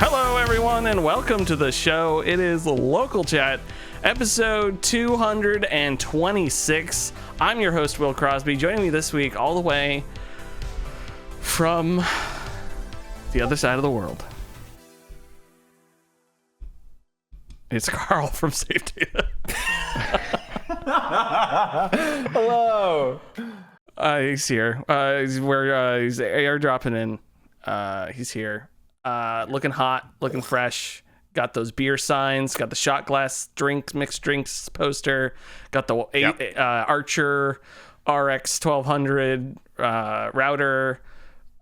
Hello, everyone, and welcome to the show. It is Local Chat, episode 226. I'm your host, Will Crosby. Joining me this week, all the way from the other side of the world, it's Karl from Safe Data. Hello. He's here. He's airdropping in. He's here. Looking hot, looking fresh. Got those beer signs. Got the shot glass mixed drinks poster. Got the Archer RX 1200 router.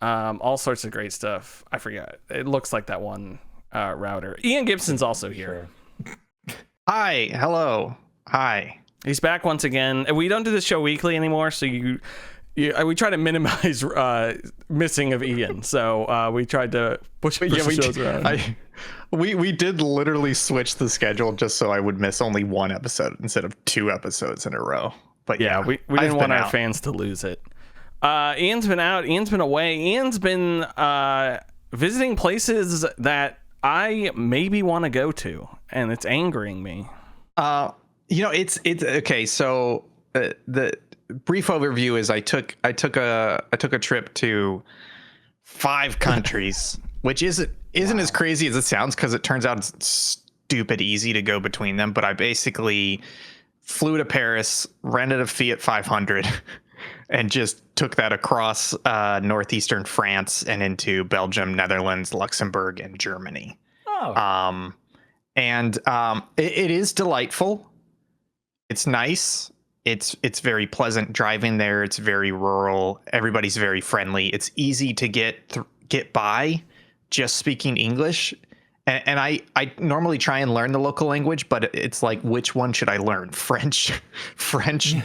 All sorts of great stuff. I forget. It looks like that one router. Ian Gibson's also here. Hi. Hello. Hi. He's back once again. We don't do this show weekly anymore, so we try to minimize missing of Ian. So we tried to push shows around. We did literally switch the schedule just so I would miss only one episode instead of 2 episodes in a row. But yeah, we didn't want our fans to lose it. Ian's been out. Ian's been away. Ian's been visiting places that I maybe want to go to, and it's angering me. It's okay. So the brief overview is I took a trip to 5 countries, which isn't as crazy as it sounds because it turns out it's stupid easy to go between them. But I basically flew to Paris, rented a Fiat 500, and just took that across northeastern France and into Belgium, Netherlands, Luxembourg, and Germany. Oh. It is delightful. It's nice. It's very pleasant driving there. It's very rural. Everybody's very friendly. It's easy to get by just speaking English. And I normally try and learn the local language, but it's like, which one should I learn? French,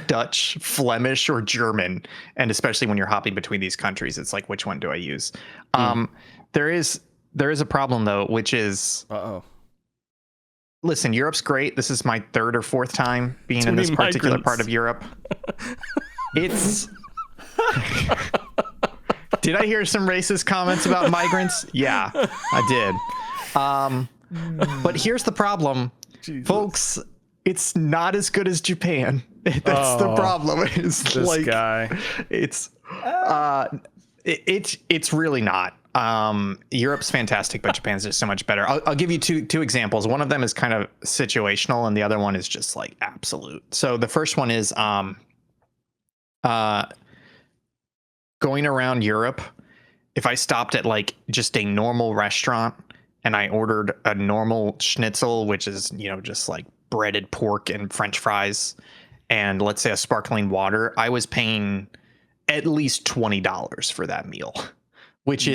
Dutch, Flemish, or German? And especially when you're hopping between these countries, it's like, which one do I use? There is a problem though, which is, listen, Europe's great. This is my 3rd or 4th time being in this particular part of Europe. It's. Did I hear some racist comments about migrants? Yeah, I did. But here's the problem, folks. It's not as good as Japan. That's the problem. It's this like guy. It's really not. Europe's fantastic, but Japan's just so much better. I'll give you two examples. One of them is kind of situational, and the other one is just like absolute. So the first one is going around Europe. If I stopped at like just a normal restaurant and I ordered a normal schnitzel, which is, just like breaded pork and French fries, and let's say a sparkling water, I was paying at least $20 for that meal, which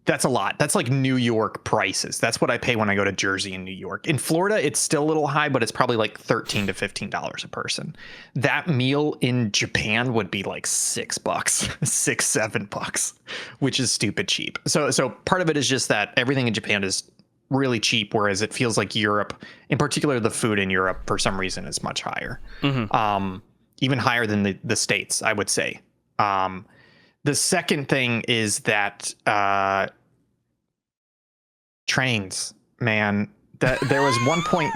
that's a lot. That's like New York prices. That's what I pay when I go to Jersey and New York. In Florida, it's still a little high, but it's probably like $13 to $15 a person. That meal in Japan would be like $6, $7, which is stupid cheap. So part of it is just that everything in Japan is really cheap, whereas it feels like Europe, in particular, the food in Europe for some reason is much higher, even higher than the States, I would say. The second thing is that trains, man. That there was one point.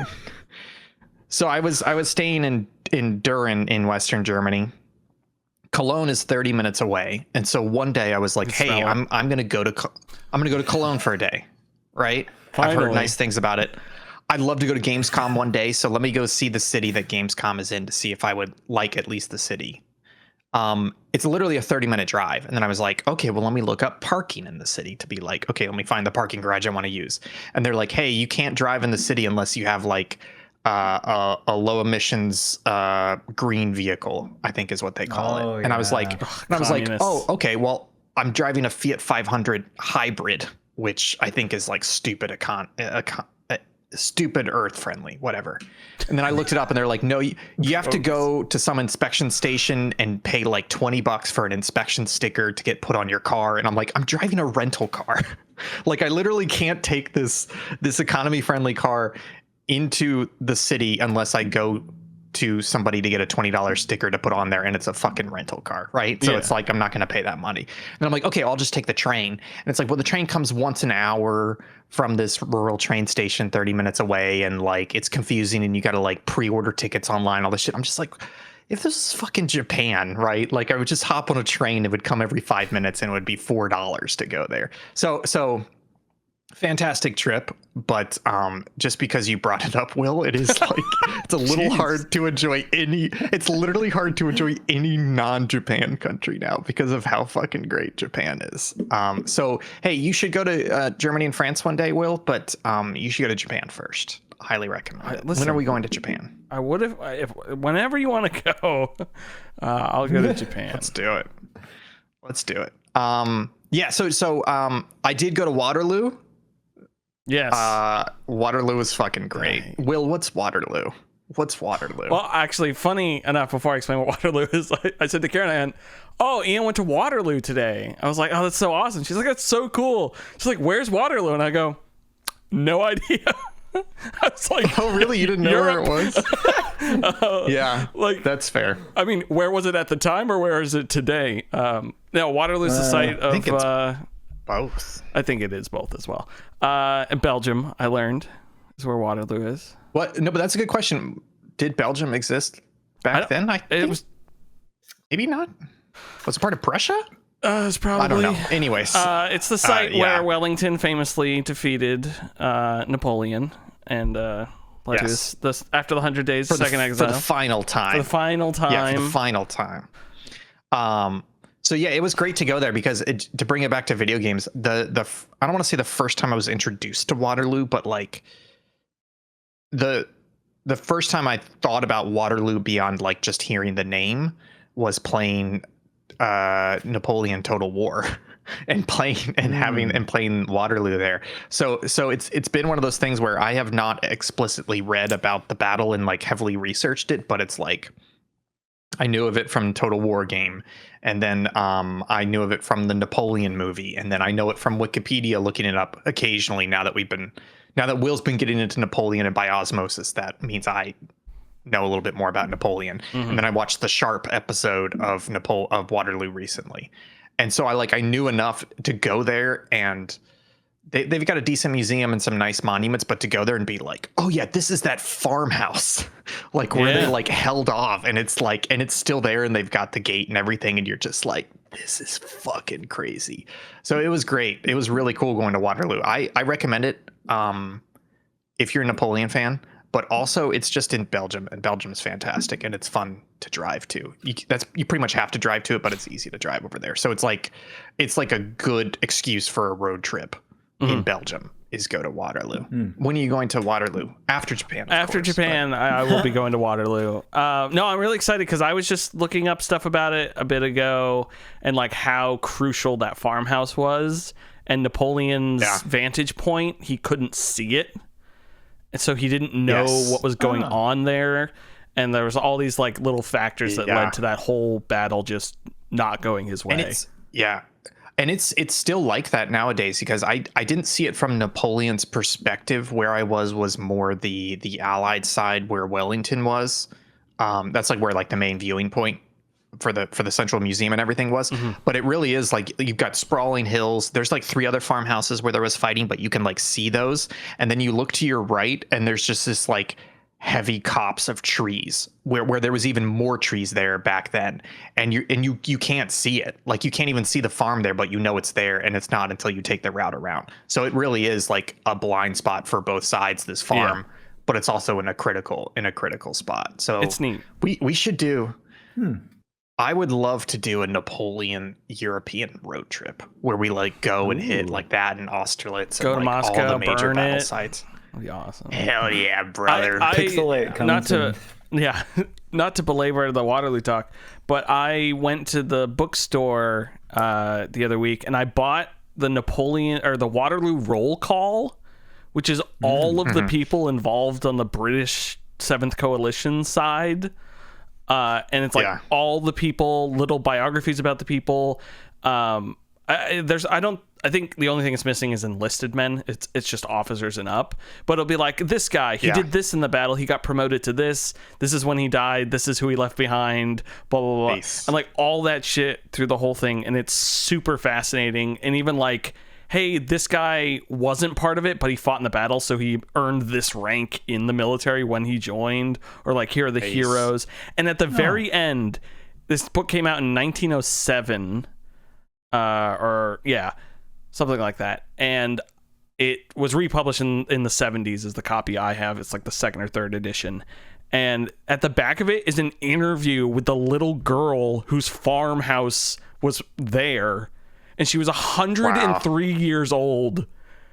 So I was staying in Düren in Western Germany. Cologne is 30 minutes away, and so one day I was like, "Hey, I'm gonna go to Cologne for a day." Right? Finally. I've heard nice things about it. I'd love to go to Gamescom one day, so let me go see the city that Gamescom is in to see if I would like at least the city. It's literally a 30-minute drive. And then I was like, okay, well, let me look up parking in the city to be like, okay, let me find the parking garage I want to use. And they're like, hey, you can't drive in the city unless you have like a low emissions green vehicle, I think is what they call it. And I was like, oh, okay, well, I'm driving a Fiat 500 hybrid, which I think is like stupid earth friendly, whatever. And then I looked it up and they're like, no, you have to go to some inspection station and pay like $20 for an inspection sticker to get put on your car. And I'm like, I'm driving a rental car. Like I literally can't take this economy friendly car into the city unless I go to somebody to get a $20 sticker to put on there, and it's a fucking rental car, right? So it's like, I'm not going to pay that money. And then I'm like, okay, I'll just take the train. And it's like, well, the train comes once an hour from this rural train station 30 minutes away, and like it's confusing, and you got to like pre-order tickets online, all this shit. I'm just like, if this is fucking Japan, right? Like I would just hop on a train, it would come every 5 minutes, and it would be $4 to go there. So fantastic trip, but just because you brought it up, Will, it is like it's a little hard to enjoy it's literally hard to enjoy any non-Japan country now because of how fucking great Japan is. So hey, you should go to Germany and France one day, Will, but you should go to Japan first. Highly recommend it. When are we going to Japan? I would have if whenever you want to go. I'll go to Japan. Let's do it. Yeah, so I did go to Waterloo. Yes. Waterloo is fucking great. Will, what's Waterloo? Well, actually, funny enough, before I explain what Waterloo is, I said to Karen, oh, Ian went to Waterloo today. I was like, oh, that's so awesome. She's like, that's so cool. She's like, where's Waterloo? And I go, no idea. I was like, oh, really? You didn't know where it was? Yeah, like that's fair. I mean, where was it at the time, or where is it today? No, Waterloo is the site of. I think it's both. I think it is both as well. In Belgium, I learned, is where Waterloo is. What? No, but that's a good question. Did Belgium exist back then? It was maybe not. Was it part of Prussia? It's probably. I don't know. Anyways, it's the site where Wellington famously defeated Napoleon and after the 100 days second exile for the final time. Yeah, for the final time. So yeah, it was great to go there because to bring it back to video games, I don't want to say the first time I was introduced to Waterloo, but like the first time I thought about Waterloo beyond like just hearing the name was playing Napoleon Total War and playing Waterloo there. So it's been one of those things where I have not explicitly read about the battle and like heavily researched it, but it's like I knew of it from Total War game, and then I knew of it from the Napoleon movie, and then I know it from Wikipedia looking it up occasionally. Now that Will's been getting into Napoleon, and by osmosis that means I know a little bit more about Napoleon. Mm-hmm. And then I watched the Sharp episode of Waterloo recently, and so I knew enough to go there, and they've got a decent museum and some nice monuments, but to go there and be like, oh yeah, this is that farmhouse, like where they like held off, and it's like, and it's still there, and they've got the gate and everything, and you're just like, this is fucking crazy. So it was great. It was really cool going to Waterloo. I recommend it if you're a Napoleon fan, but also it's just in Belgium, and Belgium is fantastic, and it's fun to drive to. You pretty much have to drive to it, but it's easy to drive over there. So it's like a good excuse for a road trip. In Belgium is go to Waterloo. When are you going to Waterloo? After Japan. After Japan, I will be going to Waterloo. No, I'm really excited because I was just looking up stuff about it a bit ago, and like how crucial that farmhouse was, and Napoleon's vantage point, he couldn't see it, and so he didn't know what was going on there, and there was all these like little factors that led to that whole battle just not going his way. And it's still like that nowadays, because I didn't see it from Napoleon's perspective. Where I was more the Allied side where Wellington was. That's like where like the main viewing point for the Central Museum and everything was. But it really is like you've got sprawling hills. There's like 3 other farmhouses where there was fighting, but you can like see those. And then you look to your right, and there's just this like heavy copse of trees where there was even more trees there back then, and you can't see it. Like you can't even see the farm there, but you know it's there, and it's not until you take the route around. So it really is like a blind spot for both sides, this farm, but it's also in a critical spot. So it's neat. We should do I would love to do a Napoleon European road trip where we like go and hit like that in Austerlitz, go and to like Moscow, all the major burn battle it. sites. That'd be awesome. Hell yeah, brother. Pixelate not to belabor the Waterloo talk, but I went to the bookstore the other week, and I bought the Napoleon or the Waterloo roll call, which is all of the people involved on the British 7th Coalition side. And it's like all the people, little biographies about the people. I I think the only thing it's missing is enlisted men. It's just officers and up. But it'll be like, this guy, he did this in the battle. He got promoted to this. This is when he died. This is who he left behind. Blah, blah, blah. Nice. And like all that shit through the whole thing. And it's super fascinating. And even like, hey, this guy wasn't part of it, but he fought in the battle. So he earned this rank in the military when he joined. Or like, here are the heroes. And at the very end, this book came out in 1907. Something like that, and it was republished in the 70s is the copy I have. It's like the second or third edition, and at the back of it is an interview with the little girl whose farmhouse was there, and she was 103 years old.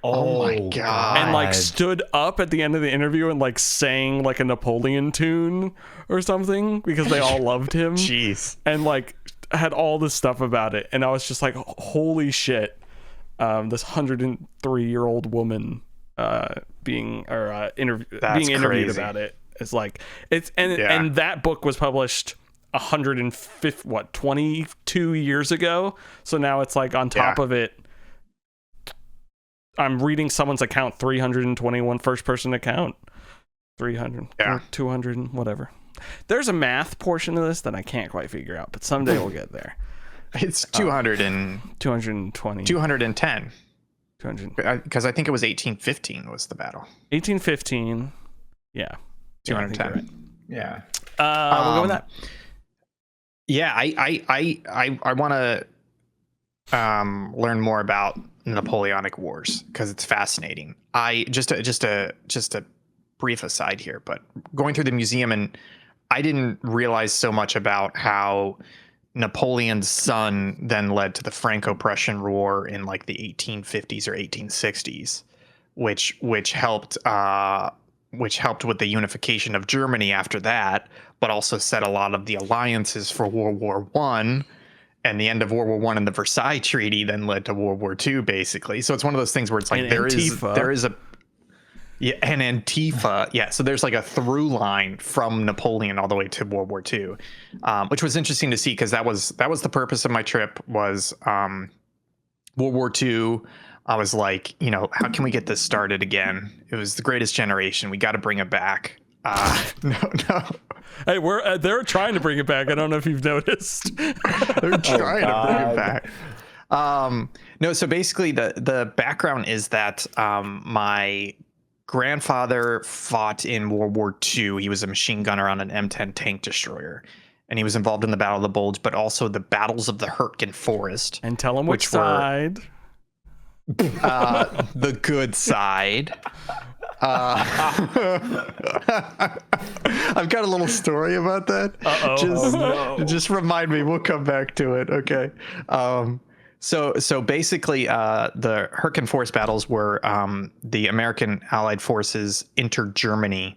Oh my god. And like stood up at the end of the interview and like sang like a Napoleon tune or something because they all loved him. Jeez. And like had all this stuff about it, and I was just like, holy shit. This 103-year-old woman being interviewed about it. It's like and that book was published 22 years ago. So now it's like on top of it. I'm reading someone's account, 321 first person account, 300, 200, whatever. There's a math portion of this that I can't quite figure out, but someday we'll get there. It's 220. 210. Because I think it was 1815 was the battle. 1815. Yeah. 210. Right. Yeah. We'll go with that. Yeah, I want to learn more about Napoleonic Wars because it's fascinating. Just a brief aside here, but going through the museum, and I didn't realize so much about how Napoleon's son then led to the Franco-Prussian War in like the 1850s or 1860s, which helped with the unification of Germany after that, but also set a lot of the alliances for World War I. And the end of World War I and the Versailles Treaty then led to World War II, basically. So it's one of those things where it's like and there is a and Antifa. Yeah, so there's like a through line from Napoleon all the way to World War II, which was interesting to see because that was the purpose of my trip was World War II. I was like, how can we get this started again? It was the greatest generation. We got to bring it back. No. Hey, they're trying to bring it back. I don't know if you've noticed. They're trying to bring it back. No, so basically the background is that my grandfather fought in World War II. He was a machine gunner on an M10 tank destroyer, and he was involved in the Battle of the Bulge, but also the battles of the Hurtgen Forest. And tell him which side. The good side. I've got a little story about that. Just remind me. We'll come back to it. Okay. So basically, the Hurtgen Forest battles were the American Allied forces entered Germany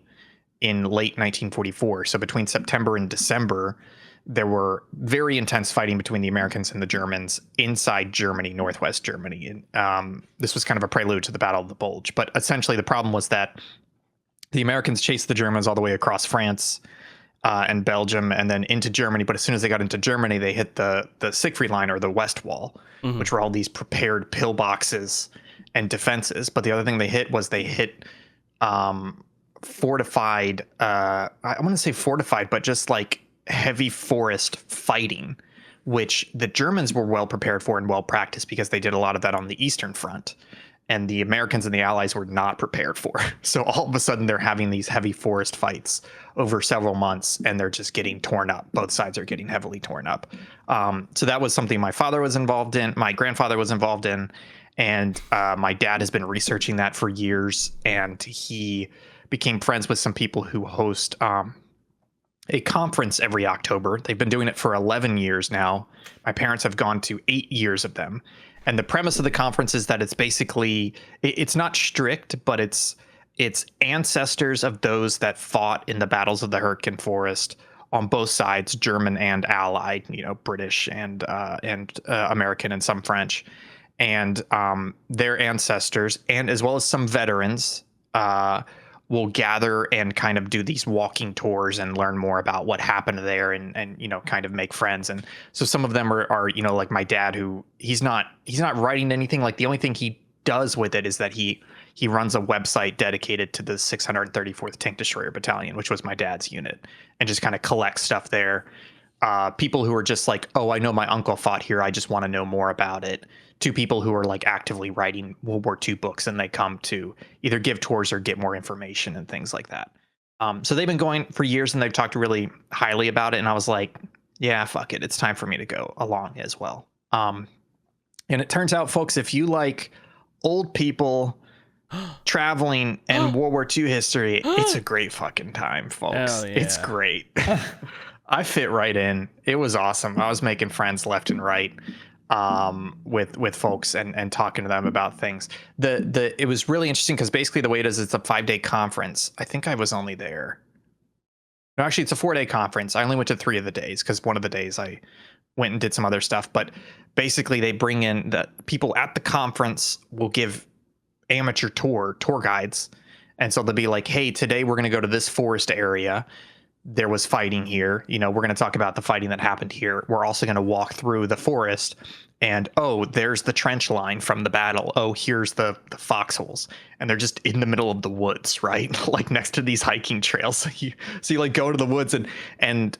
in late 1944. So between September and December, there were very intense fighting between the Americans and the Germans inside Germany, northwest Germany. And this was kind of a prelude to the Battle of the Bulge. But essentially, the problem was that the Americans chased the Germans all the way across France and Belgium and then into Germany. But as soon as they got into Germany, they hit the Siegfried Line or the West Wall, which were all these prepared pillboxes and defenses. But the other thing they hit fortified, I want to say fortified, but just like heavy forest fighting, which the Germans were well prepared for and well practiced because they did a lot of that on the Eastern Front. And the Americans and the Allies were not prepared for. So all of a sudden they're having these heavy forest fights over several months and they're just getting torn up. Both sides are getting heavily torn up. So that was something my father was involved in. My grandfather was involved in. And my dad has been researching that for years. And he became friends with some people who host a conference every October. They've been doing it for 11 years now. My parents have gone to 8 years of them. And the premise of the conference is that it's basically, it's not strict, but it's ancestors of those that fought in the battles of the Hurtgen Forest on both sides, German and Allied, British and American and some French, and their ancestors, and as well as some veterans, will gather and kind of do these walking tours and learn more about what happened there, and you know, kind of make friends. And so some of them are you know, like my dad, who he's not writing anything. Like the only thing he does with it is that he runs a website dedicated to the 634th Tank Destroyer Battalion, which was my dad's unit, and just kind of collects stuff there. People who are just like, oh, I know my uncle fought here, I just want to know more about it, to people who are like actively writing World War II books, and they come to either give tours or get more information and things like that. So they've been going for years, and they've talked really highly about it. And I was like, yeah, fuck it, it's time for me to go along as well. And it turns out, folks, if you like old people traveling and World War II history, it's a great fucking time, folks. Hell yeah. It's great. I fit right in. It was awesome. I was making friends left and right with folks and talking to them about things. It was really interesting because basically the way it is, it's a 5-day conference. I think I was only there. No, actually, it's a 4-day conference. I only went to 3 of the days because one of the days I went and did some other stuff. But basically, they bring in the people at the conference will give amateur tour guides. And so they'll be like, hey, today we're going to go to this forest area. There was fighting here. You know, we're going to talk about the fighting that happened here. We're also going to walk through the forest, and oh, there's the trench line from the battle. Oh, here's the foxholes, and they're just in the middle of the woods, right? Like next to these hiking trails. So you like go to the woods, and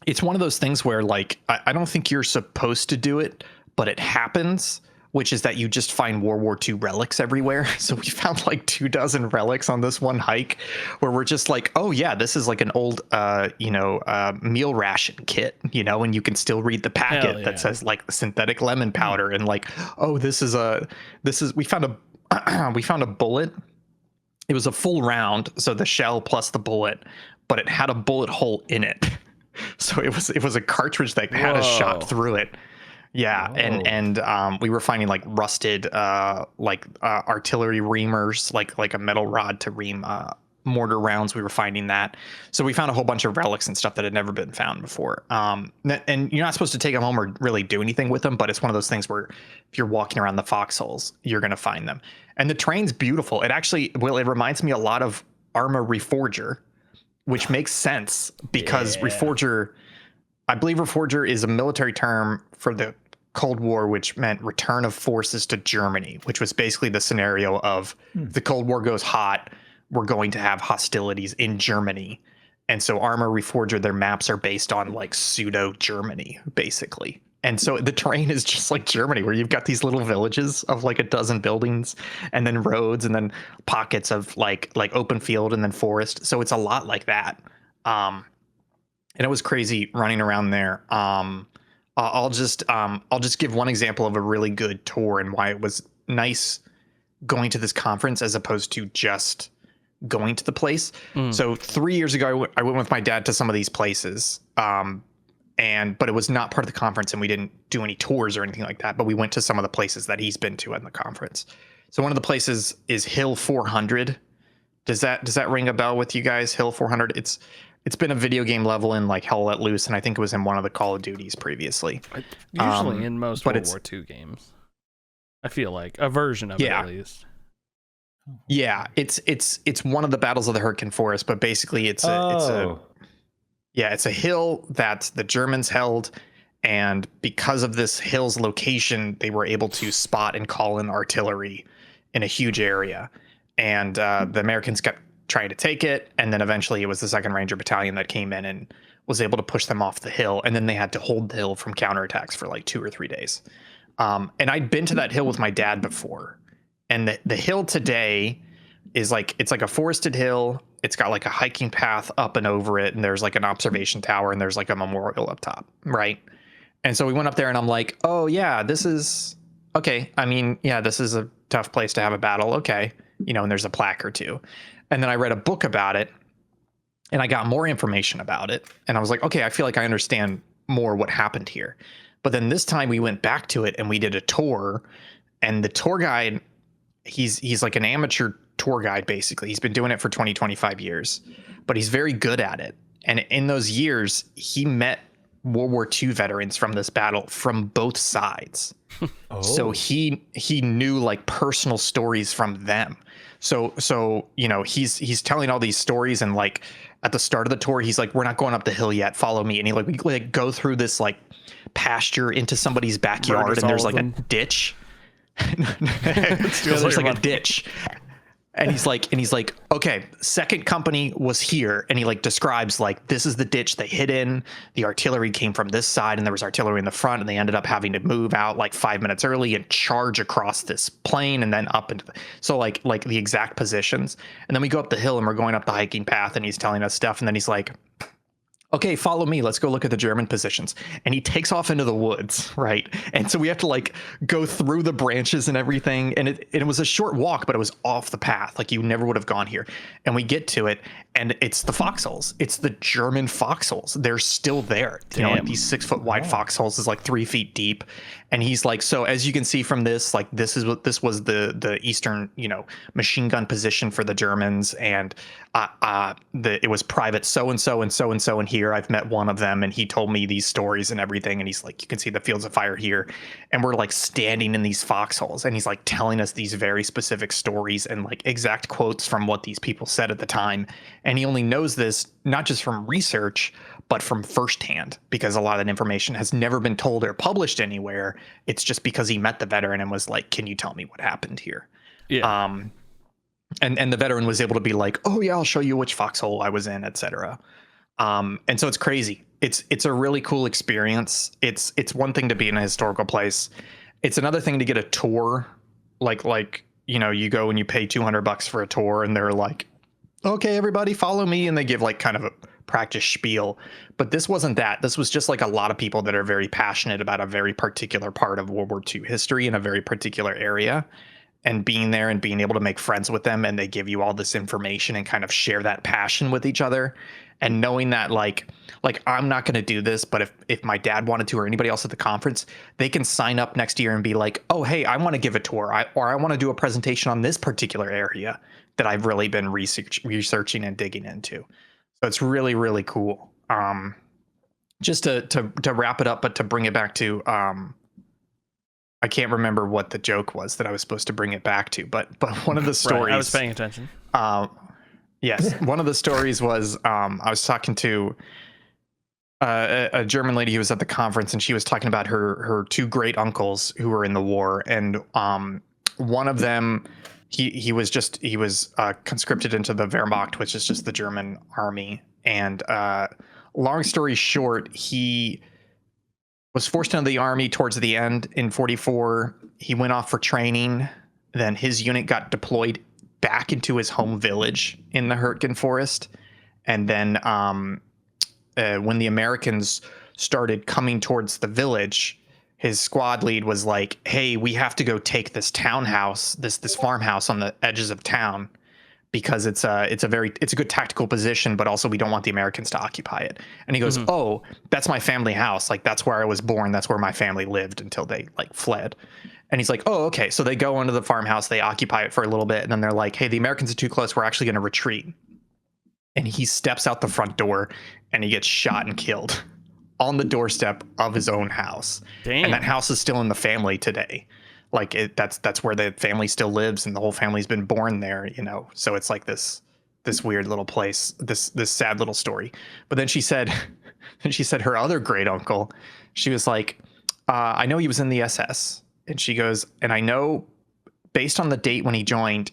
it's one of those things where like I don't think you're supposed to do it, but it happens, which is that you just find World War II relics everywhere. So we found like 24 relics on this one hike, where we're just like, oh yeah, this is like an old, meal ration kit, you know, and you can still read the packet that says like synthetic lemon powder, and like, oh, we found a bullet. It was a full round, so the shell plus the bullet, but it had a bullet hole in it. So it was a cartridge that had a shot through it. Yeah, and we were finding like rusted artillery reamers, like a metal rod to ream mortar rounds. We were finding that. So we found a whole bunch of relics and stuff that had never been found before. And you're not supposed to take them home or really do anything with them, but it's one of those things where if you're walking around the foxholes, you're going to find them. And the terrain's beautiful. It actually, it reminds me a lot of Arma Reforger, which makes sense because Reforger, I believe Reforger is a military term for the Cold War, which meant return of forces to Germany, which was basically the scenario of the Cold War goes hot, we're going to have hostilities in Germany. And so Arma Reforger, their maps are based on like pseudo Germany, basically. And so the terrain is just like Germany, where you've got these little villages of like a dozen buildings, and then roads, and then pockets of like open field, and then forest. So it's a lot like that. And it was crazy running around there. I'll just give one example of a really good tour and why it was nice going to this conference as opposed to just going to the place. So 3 years ago, I went with my dad to some of these places, but it was not part of the conference, and we didn't do any tours or anything like that. But we went to some of the places that he's been to at the conference. So one of the places is Hill 400. Does that ring a bell with you guys? Hill 400. It's been a video game level in like Hell Let Loose, and I think it was in one of the Call of Duties previously. Usually in most World War II games, I feel like a version of it at least. Yeah, it's one of the battles of the Hurtgen Forest, but basically it's a hill that the Germans held, and because of this hill's location, they were able to spot and call in artillery in a huge area, and the Americans kept trying to take it, and then eventually it was the 2nd Ranger Battalion that came in and was able to push them off the hill, and then they had to hold the hill from counterattacks for like 2 or 3 days. And I'd been to that hill with my dad before, and the hill today is like, it's like a forested hill. It's got like a hiking path up and over it, and there's like an observation tower, and there's like a memorial up top, right? And so we went up there, and I'm like, oh yeah, this is okay. I mean, yeah, this is a tough place to have a battle. Okay, you know, and there's a plaque or two. And then I read a book about it, and I got more information about it, and I was like, okay, I feel like I understand more what happened here. But then this time we went back to it, and we did a tour, and the tour guide, he's like an amateur tour guide, basically. He's been doing it for 25 years, but he's very good at it. And in those years, he met World War II veterans from this battle from both sides. So he knew like personal stories from them. So you know, he's telling all these stories, and like at the start of the tour, he's like, "We're not going up the hill yet. Follow me." And we like go through this like pasture into somebody's backyard, Murders and there's all like of a them. ditch. There's like a ditch. And he's like, okay, second company was here. And he like describes like, this is the ditch they hid in. The artillery came from this side, and there was artillery in the front, and they ended up having to move out like 5 minutes early and charge across this plain and then up into so like the exact positions. And then we go up the hill and we're going up the hiking path, and he's telling us stuff. And then he's like, okay, follow me. Let's go look at the German positions. And he takes off into the woods, right? And so we have to like go through the branches and everything. And it was a short walk, but it was off the path. Like you never would have gone here. And we get to it, and it's the foxholes. It's the German foxholes. They're still there. You know, like these 6 foot wide foxholes is like 3 feet deep. And he's like, so as you can see from this, like this was the eastern, you know, machine gun position for the Germans, and it was private so and so and so and so, and here I've met one of them, and he told me these stories and everything. And he's like, you can see the fields of fire here, and we're like standing in these foxholes, and he's like telling us these very specific stories and like exact quotes from what these people said at the time. And he only knows this not just from research, but from firsthand, because a lot of that information has never been told or published anywhere. It's just because he met the veteran and was like, can you tell me what happened here? Yeah. And the veteran was able to be like, oh yeah, I'll show you which foxhole I was in, etc. And so it's crazy. It's a really cool experience. It's one thing to be in a historical place. It's another thing to get a tour. Like, you know, you go and you pay $200 for a tour, and they're like, okay, everybody follow me. And they give like kind of a practice spiel. But this wasn't that. This was just like a lot of people that are very passionate about a very particular part of World War II history in a very particular area, and being there and being able to make friends with them. And they give you all this information and kind of share that passion with each other. And knowing that like I'm not going to do this, but if my dad wanted to, or anybody else at the conference, they can sign up next year and be like, oh, hey, I want to give a tour, or I want to do a presentation on this particular area that I've really been researching and digging into. So it's really, really cool. Just to wrap it up, but to bring it back to, I can't remember what the joke was that I was supposed to bring it back to, but one of the stories, Right, I was paying attention. Yes, one of the stories was I was talking to a German lady who was at the conference, and she was talking about her 2 great uncles who were in the war, and one of them, he was conscripted into the Wehrmacht, which is just the German army. And long story short, he was forced into the army towards the end in 1944. He went off for training. Then his unit got deployed back into his home village in the Hurtgen Forest. And then when the Americans started coming towards the village, his squad lead was like, hey, we have to go take this townhouse, this farmhouse on the edges of town, because it's a good tactical position, but also we don't want the Americans to occupy it. And he goes, oh, that's my family house. Like, that's where I was born. That's where my family lived until they like fled. And he's like, oh, okay. So they go into the farmhouse, they occupy it for a little bit, and then they're like, hey, the Americans are too close. We're actually going to retreat. And he steps out the front door, and he gets shot and killed on the doorstep of his own house. Damn. And that house is still in the family today. Like that's where the family still lives, and the whole family's been born there, you know. So it's like this weird little place, this sad little story. But then she said her other great uncle, she was like, I know he was in the SS. And she goes, and I know based on the date when he joined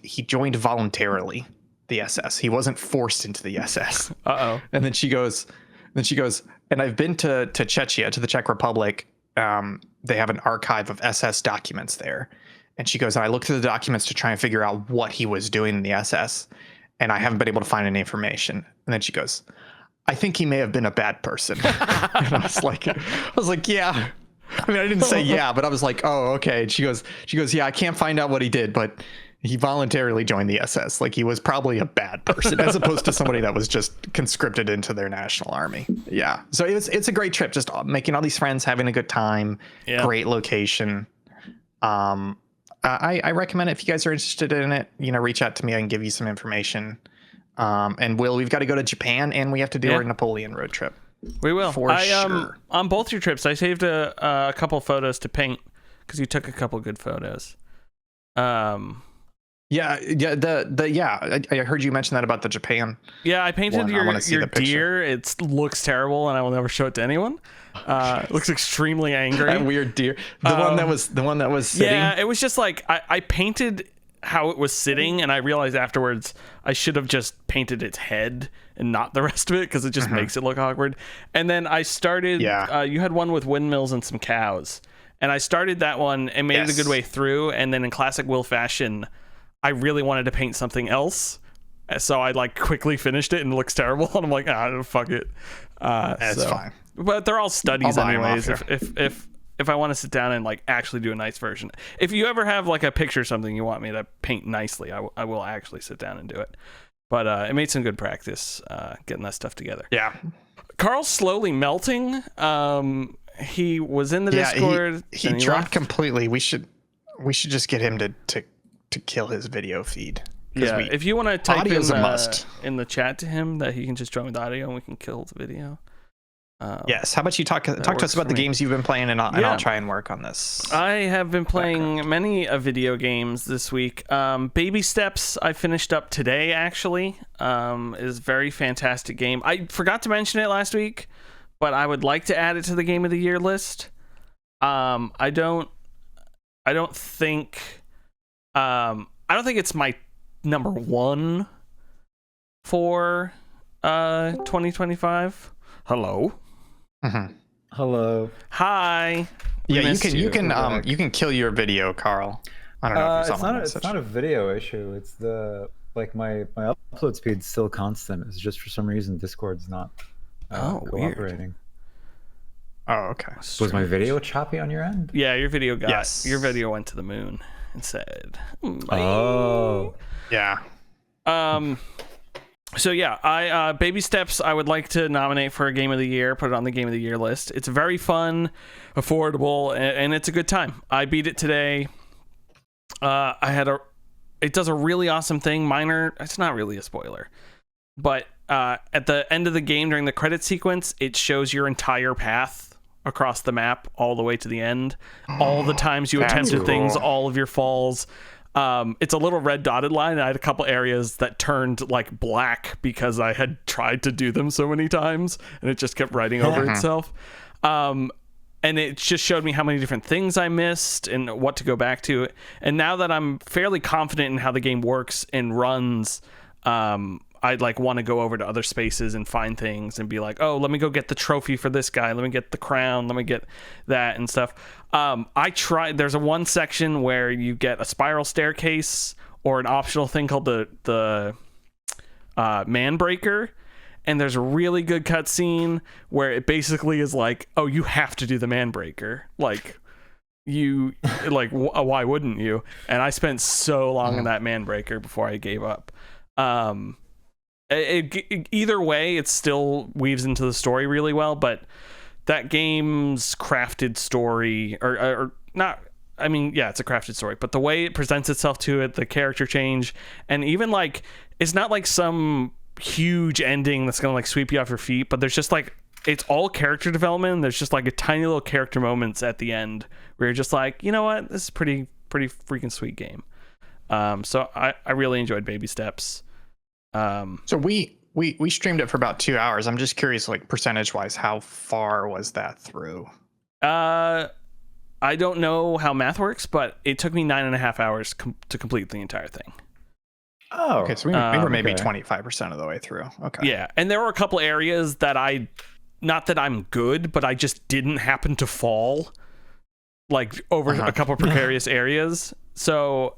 voluntarily the SS. He wasn't forced into the SS. Uh-oh. And then she goes, and I've been to Czechia, to the Czech Republic. They have an archive of SS documents there. And she goes, and I looked through the documents to try and figure out what he was doing in the SS, and I haven't been able to find any information. And then she goes, I think he may have been a bad person. And I was like, yeah. I mean, I didn't say yeah, but I was like, oh, okay. And she goes, yeah, I can't find out what he did, but he voluntarily joined the SS. Like, he was probably a bad person, as opposed to somebody that was just conscripted into their national army. Yeah. So it's a great trip, just making all these friends, having a good time. Yeah. Great location. I recommend it if you guys are interested in it. You know, reach out to me. I can give you some information. And we've got to go to Japan, and we have to do our Napoleon road trip. We will. For sure. On both your trips, I saved a couple photos to paint because you took a couple good photos. Yeah. I heard you mention that about the Japan. Yeah, I painted One, I your wanna see the picture. deer. It looks terrible, and I will never show it to anyone. It looks extremely angry. That weird deer. The one that was sitting. Yeah, it was just like I painted how it was sitting, and I realized afterwards I should have just painted its head and not the rest of it because it just makes it look awkward. And then I started. Yeah. You had one with windmills and some cows, and I started that one and made it a good way through. And then in classic Will fashion, I really wanted to paint something else, so I like quickly finished it, and it looks terrible. And I'm like, fuck it. That's fine. But they're all studies I'll buy 'em anyways. off If I want to sit down and like actually do a nice version, if you ever have like a picture or something you want me to paint nicely, I will actually sit down and do it. But it made some good practice getting that stuff together. Yeah. Carl's slowly melting. He was in the Discord. He and dropped left. completely. We should just get him to kill his video feed. Yeah, if you want to type audio's a must. in the chat to him that he can just join with audio and we can kill the video. Yes. How about you talk to us about the games you've been playing, and I'll try and work on this. I have been playing many video games this week. Baby Steps I finished up today, actually. Is a very fantastic game. I forgot to mention it last week, but I would like to add it to the Game of the Year list. I don't think it's my number one for 2025. Hello. Hello. Hi. Yeah, you can kill your video, Carl. I don't know if you saw my message. It's not a video issue. It's my upload speed's still constant. It's just for some reason Discord's not cooperating. Weird. Oh, okay. Was my video choppy on your end? Yeah, your video went to the moon and said, "Bye." Oh. Yeah. So yeah, I Baby Steps I would like to nominate for a Game of the Year, put it on the Game of the Year list. It's very fun, affordable, and it's a good time. I beat it today. It does a really awesome thing. It's not really a spoiler, but at the end of the game during the credit sequence, it shows your entire path across the map all the way to the end. All the times you attempted things, all of your falls. It's a little red dotted line. I had a couple areas that turned like black because I had tried to do them so many times, and it just kept writing over itself. And it just showed me how many different things I missed and what to go back to. And now that I'm fairly confident in how the game works and runs, I'd like want to go over to other spaces and find things and be like, oh, let me go get the trophy for this guy. Let me get the crown. Let me get that and stuff. There's one section where you get a spiral staircase or an optional thing called the man breaker. And there's a really good cutscene where it basically is like, oh, you have to do the man breaker. Like why wouldn't you? And I spent so long in that man breaker before I gave up. Either way, it still weaves into the story really well, but that game's crafted story or not, I mean, yeah, it's a crafted story, but the way it presents itself to it, the character change, and even like, it's not like some huge ending that's gonna like sweep you off your feet, but there's just like, it's all character development. There's just like a tiny little character moments at the end where you're just like, you know what, this is pretty freaking sweet game. So I really enjoyed Baby Steps. So we streamed it for about 2 hours. I'm just curious, like percentage wise, how far was that through? I don't know how math works, but it took me 9.5 hours to complete the entire thing. Oh, okay. So we were maybe 25% of the way through. Okay. Yeah, and there were a couple areas that not that I'm good, but I just didn't happen to fall, like over a couple precarious areas. So,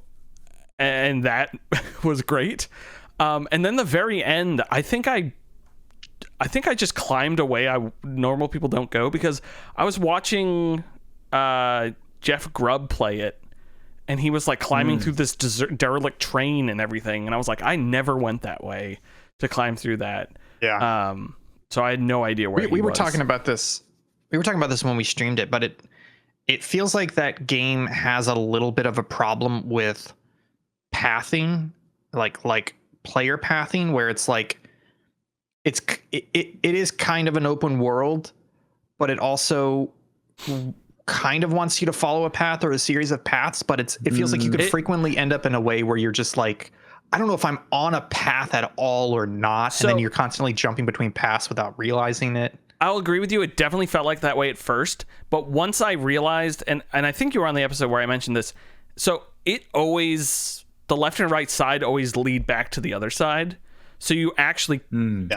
and that was great. And then the very end, I think I just climbed a way normal people don't go, because I was watching Jeff Grubb play it, and he was like climbing through this derelict train and everything, and I was like, I never went that way to climb through that. Yeah. So I had no idea where we were talking about this. We were talking about this when we streamed it, but it feels like that game has a little bit of a problem with pathing, like player pathing, where it's like it is kind of an open world, but it also kind of wants you to follow a path or a series of paths, but it feels like you could frequently end up in a way where you're just like, I don't know if I'm on a path at all or not. So, and then you're constantly jumping between paths without realizing it. I'll agree with you. It definitely felt like that way at first. But once I realized, and I think you were on the episode where I mentioned this. So it always, the left and right side always lead back to the other side. So you actually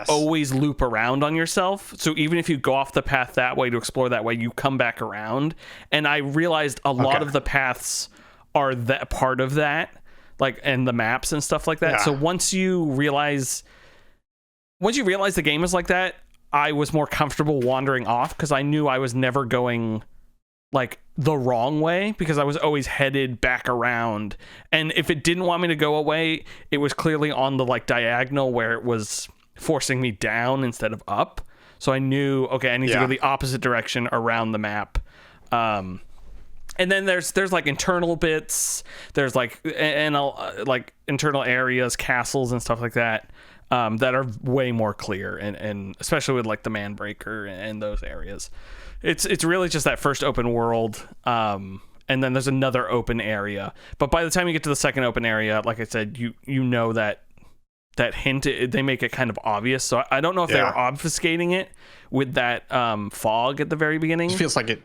always loop around on yourself. So even if you go off the path that way to explore that way, you come back around. And I realized a lot of the paths are that part of that, like, and the maps and stuff like that. Yeah. So once you realize the game is like that, I was more comfortable wandering off because I knew I was never going like the wrong way because I was always headed back around. And if it didn't want me to go away, it was clearly on the like diagonal where it was forcing me down instead of up. So I knew, okay, I need to go the opposite direction around the map. And then there's like internal bits, there's like like internal areas, castles and stuff like that. That are way more clear, and especially with like the Manbreaker and those areas, it's really just that first open world, and then there's another open area. But by the time you get to the second open area, like I said, you know that hint, they make it kind of obvious. So I don't know if they were obfuscating it with that fog at the very beginning. It feels like it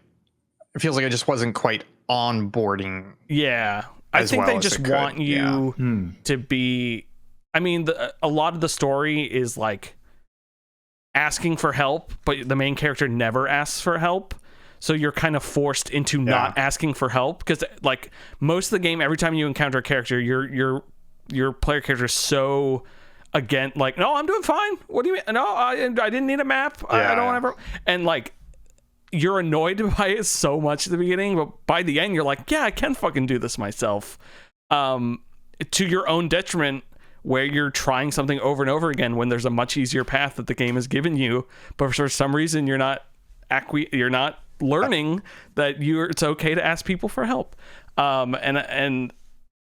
just wasn't quite onboarding. Yeah, I think they just want you to be. I mean, a lot of the story is like asking for help, but the main character never asks for help. So you're kind of forced into not asking for help because, like, most of the game, every time you encounter a character, your player character is so like, no, I'm doing fine. What do you mean? No, I didn't need a map. I don't want ever. And like, you're annoyed by it so much at the beginning, but by the end, you're like, yeah, I can fucking do this myself. To your own detriment, where you're trying something over and over again when there's a much easier path that the game has given you, but for some reason you're not learning that it's okay to ask people for help. And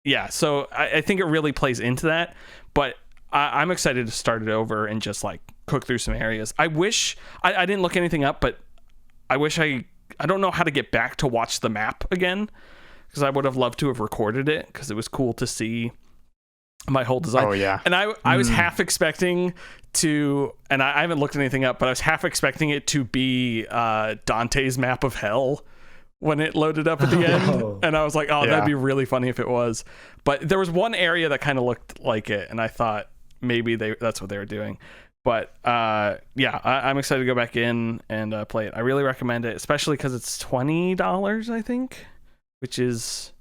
yeah, so I think it really plays into that, but I'm excited to start it over and just like cook through some areas. I wish I didn't look anything up, but I wish I don't know how to get back to watch the map again, because I would have loved to have recorded it because it was cool to see my whole design. Oh yeah. And I was half expecting to, and I haven't looked anything up, but I was half expecting it to be Dante's map of hell when it loaded up at the end. And I was like, that'd be really funny if it was. But there was one area that kind of looked like it, and I thought maybe that's what they were doing. But I'm excited to go back in and play it. I really recommend it, especially because it's $20, I think, which is...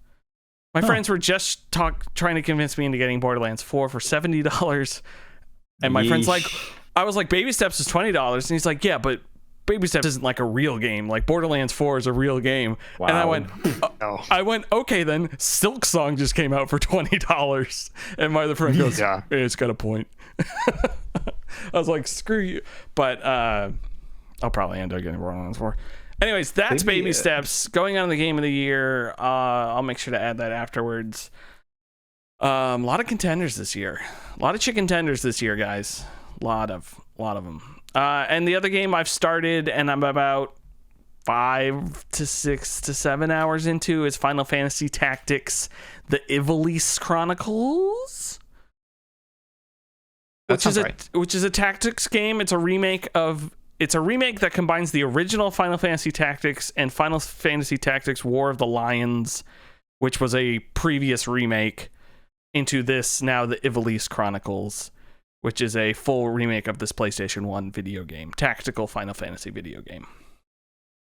My friends were just trying to convince me into getting Borderlands 4 for $70. And my friend's like, I was like, Baby Steps is $20. And he's like, yeah, but Baby Steps isn't like a real game. Like Borderlands 4 is a real game. Wow. And I went, okay, then Silksong just came out for $20. And my other friend goes, hey, it's got a point. I was like, screw you. But I'll probably end up getting Borderlands 4. Anyways, that's Baby Steps going on the game of the year. I'll make sure to add that afterwards. A lot of contenders this year. A lot of chicken tenders this year, guys. A lot of them. And the other game I've started and I'm about 5 to 6 to 7 hours into is Final Fantasy Tactics: The Ivalice Chronicles. Which is a tactics game. It's a remake that combines the original Final Fantasy Tactics and Final Fantasy Tactics War of the Lions, which was a previous remake, into this now, the Ivalice Chronicles, which is a full remake of this PlayStation 1 video game, tactical Final Fantasy video game.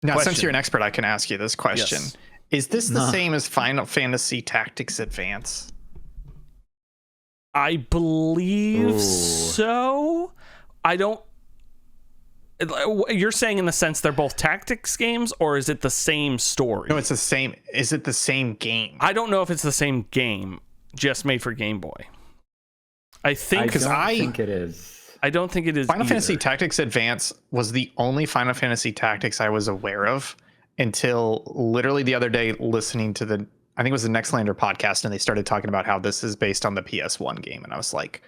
Now, since you're an expert, I can ask you this question. Yes. Is this the same as Final Fantasy Tactics Advance? I believe so. I don't... You're saying in the sense they're both tactics games, or is it the same story? No, it's the same. Is it the same game? I don't know if it's the same game, just made for Game Boy. I think it is. I don't think it is. Final Fantasy Tactics Advance was the only Final Fantasy Tactics I was aware of until literally the other day, listening to I think it was the Nextlander podcast, and they started talking about how this is based on the PS1 game, and I was like,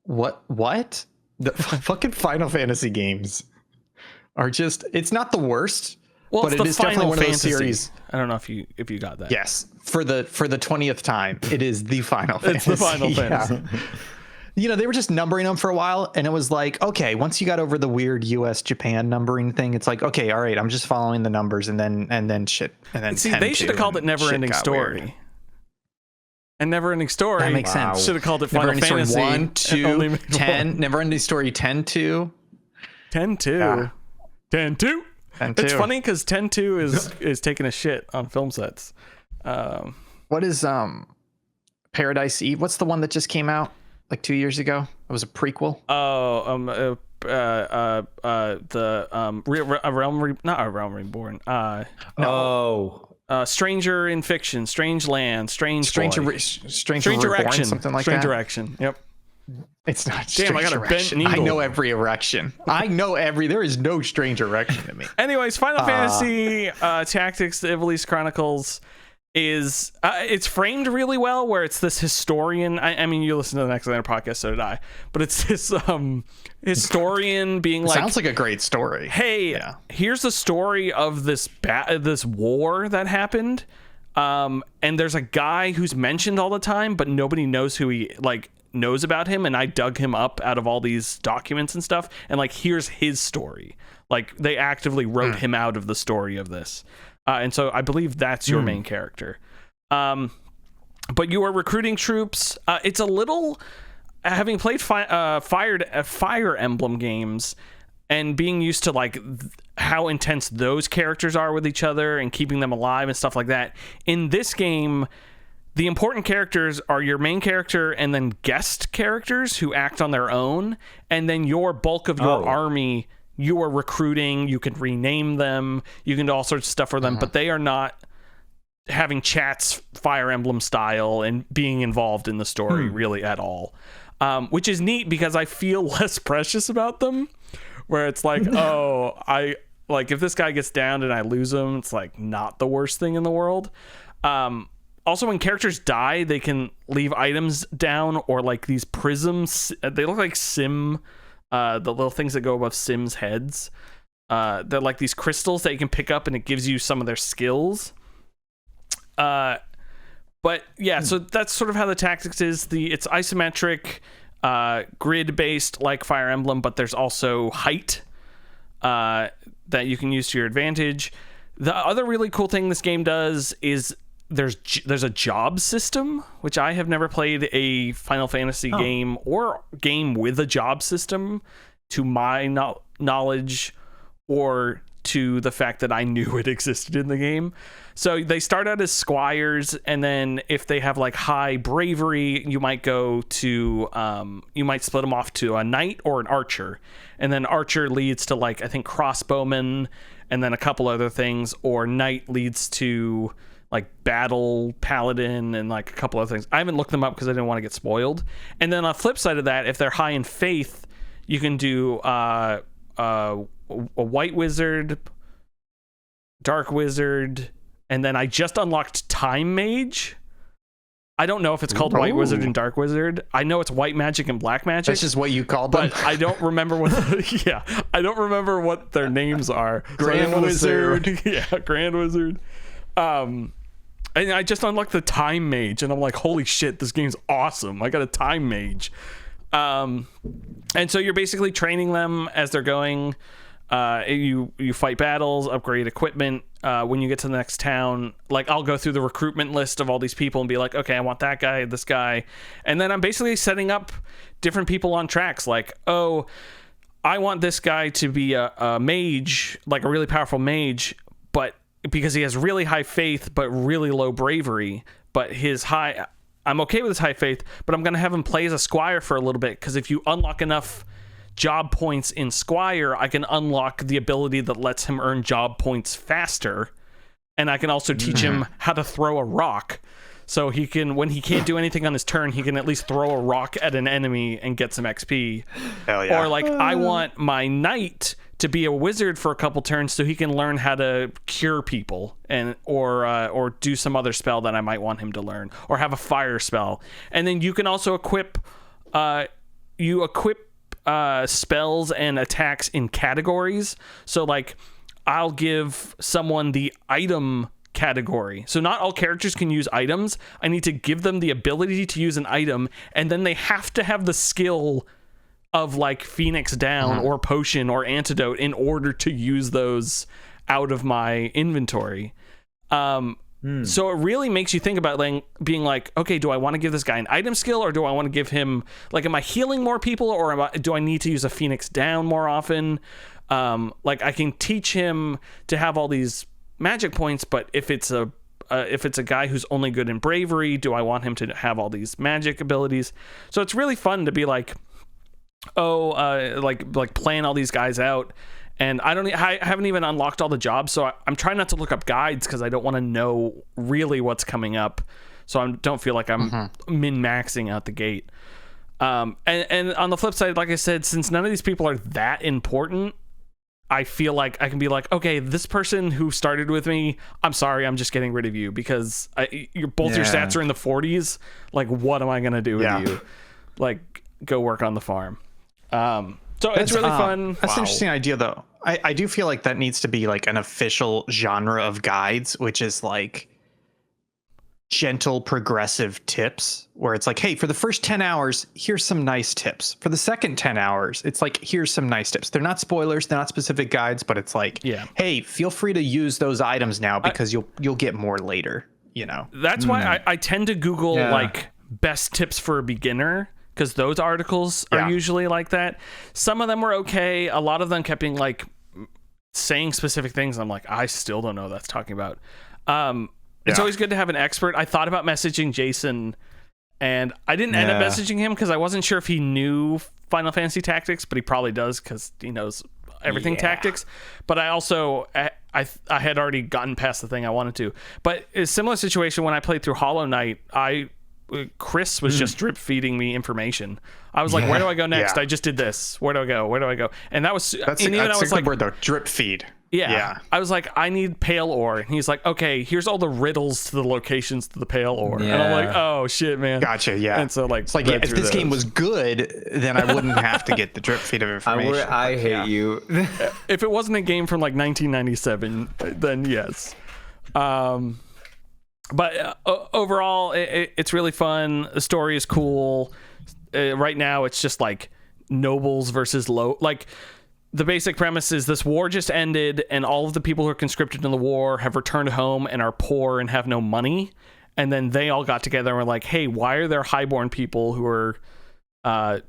what? The fucking Final Fantasy games are just, it's not the worst, Well, but it's it the is definitely Final one of those Fantasy. series. I don't know if you got that. Yes, for the 20th time, it is the Final It's Fantasy. the Final yeah. Fantasy. You know, they were just numbering them for a while, and it was like, okay, once you got over the weird US Japan numbering thing, it's like, okay, all right, I'm just following the numbers, and then shit, and then See, 10 they should have called it and shit Never Ending got Story. weird. And Never Ending Story. That makes sense. Should have called it Never Final Ending Fantasy. Story 1, and only 2, made 10. one. Never Ending Story 10, 2. 10-2. Yeah. 10-2. 10-2. It's funny because 10-2 is taking a shit on film sets. What is Paradise Eve? What's the one that just came out like 2 years ago? It was a prequel. Not a Realm Reborn. Stranger in Fiction, Strange Land, Stranger Reborn, Erection, something like Strange that. Erection. Yep. It's not. Damn, I got a bent Erection. I needle. know every erection. There is no strange erection to me. Anyways, Final Fantasy Tactics: The Ivalice Chronicles is it's framed really well, where it's this historian. I mean, you listen to the Next Lander podcast, so did I. But it's this historian being like, sounds like a great story. Hey, here's the story of this war that happened. And there's a guy who's mentioned all the time, but nobody knows who he knows about him, and I dug him up out of all these documents and stuff, and here's his story. They actively wrote him out of the story of this, and so I believe that's your main character. But you are recruiting troops. It's a little, having played Fire Emblem games and being used to how intense those characters are with each other and keeping them alive and stuff like that. In this game, the important characters are your main character and then guest characters who act on their own. And then your bulk of your army, you are recruiting. You can rename them. You can do all sorts of stuff for them, but they are not having chats Fire Emblem style and being involved in the story really at all. Which is neat because I feel less precious about them, where it's if this guy gets down and I lose him, it's not the worst thing in the world. Also, when characters die, they can leave items down or these prisms. They look like the little things that go above Sims' heads. They're like these crystals that you can pick up, and it gives you some of their skills. But yeah, so that's sort of how the tactics is. It's isometric, grid-based like Fire Emblem, but there's also height that you can use to your advantage. The other really cool thing this game does is there's a job system, which I have never played a Final Fantasy game or game with a job system to my knowledge, or to the fact that I knew it existed in the game. So they start out as squires, and then if they have high bravery, you might go to you might split them off to a knight or an archer, and then archer leads to I think crossbowman, and then a couple other things, or knight leads to battle paladin and a couple other things. I haven't looked them up because I didn't want to get spoiled. And then on the flip side of that, if they're high in faith, you can do a white wizard, dark wizard, and then I just unlocked time mage. I don't know if it's called white wizard and dark wizard. I know it's white magic and black magic. That's just what you called them. But I don't remember what I don't remember what their names are. Grand Wizard. Grand Wizard. And I just unlocked the time mage, and I'm like, holy shit, this game's awesome. I got a time mage. And so you're basically training them as they're going. You fight battles, upgrade equipment. When you get to the next town, I'll go through the recruitment list of all these people and be like, okay, I want that guy, this guy. And then I'm basically setting up different people on tracks. I want this guy to be a mage, a really powerful mage, but because he has really high faith but really low bravery, but I'm okay with his high faith, but I'm going to have him play as a squire for a little bit, because if you unlock enough job points in squire, I can unlock the ability that lets him earn job points faster, and I can also teach him how to throw a rock, so he can, when he can't do anything on his turn, he can at least throw a rock at an enemy and get some XP. Hell yeah. Or I want my knight to be a wizard for a couple turns so he can learn how to cure people, and or do some other spell that I might want him to learn, or have a fire spell. And then you can also equip spells and attacks in categories. So like I'll give someone the item category. So not all characters can use items. I need to give them the ability to use an item, and then they have to have the skill of like Phoenix Down or Potion or Antidote in order to use those out of my inventory. So it really makes you think about like being like, okay, do I want to give this guy an item skill, or do I want to give him like, am I healing more people, or do I need to use a Phoenix Down more often? Like I can teach him to have all these magic points, but if it's a guy who's only good in bravery, do I want him to have all these magic abilities? So it's really fun to be like, like playing all these guys out. And I haven't even unlocked all the jobs, so I'm trying not to look up guides because I don't want to know really what's coming up, so I don't feel like I'm min-maxing out the gate. And on the flip side, like I said, since none of these people are that important, I feel like I can be like, okay, this person who started with me, I'm sorry, I'm just getting rid of you because your stats are in the 40s. Like, what am I gonna do with you? Like, go work on the farm. So it's really fun. That's an interesting idea, though. I do feel like that needs to be like an official genre of guides, which is like gentle progressive tips, where it's like, hey, for the first 10 hours, here's some nice tips. For the second 10 hours, it's like, here's some nice tips. They're not spoilers, they're not specific guides, but it's like, hey, feel free to use those items now because you'll get more later, you know? That's why I tend to Google like best tips for a beginner, because those articles are usually like that. Some of them were okay. A lot of them kept being like saying specific things. I'm like, I still don't know what that's talking about. It's always good to have an expert. I thought about messaging Jason, and I didn't end up messaging him because I wasn't sure if he knew Final Fantasy Tactics, but he probably does because he knows everything tactics. But I also I had already gotten past the thing I wanted to. But a similar situation when I played through Hollow Knight, Chris was just drip feeding me information. I was like, where do I go next? I just did this. Where do I go? And that was that's a good word though. Drip feed. Yeah. I was like, I need pale ore. And he's like, okay, here's all the riddles to the locations to the pale ore. And I'm like, oh shit, man. Gotcha. Yeah. And so like, it's like, if this game was good, then I wouldn't have to get the drip feed of information. I hate you. If it wasn't a game from like 1997, then yes. But overall, it's really fun. The story is cool. Right now, it's just like nobles versus like the basic premise is this war just ended, and all of the people who are conscripted in the war have returned home and are poor and have no money. And then they all got together and were like, hey, why are there highborn people who are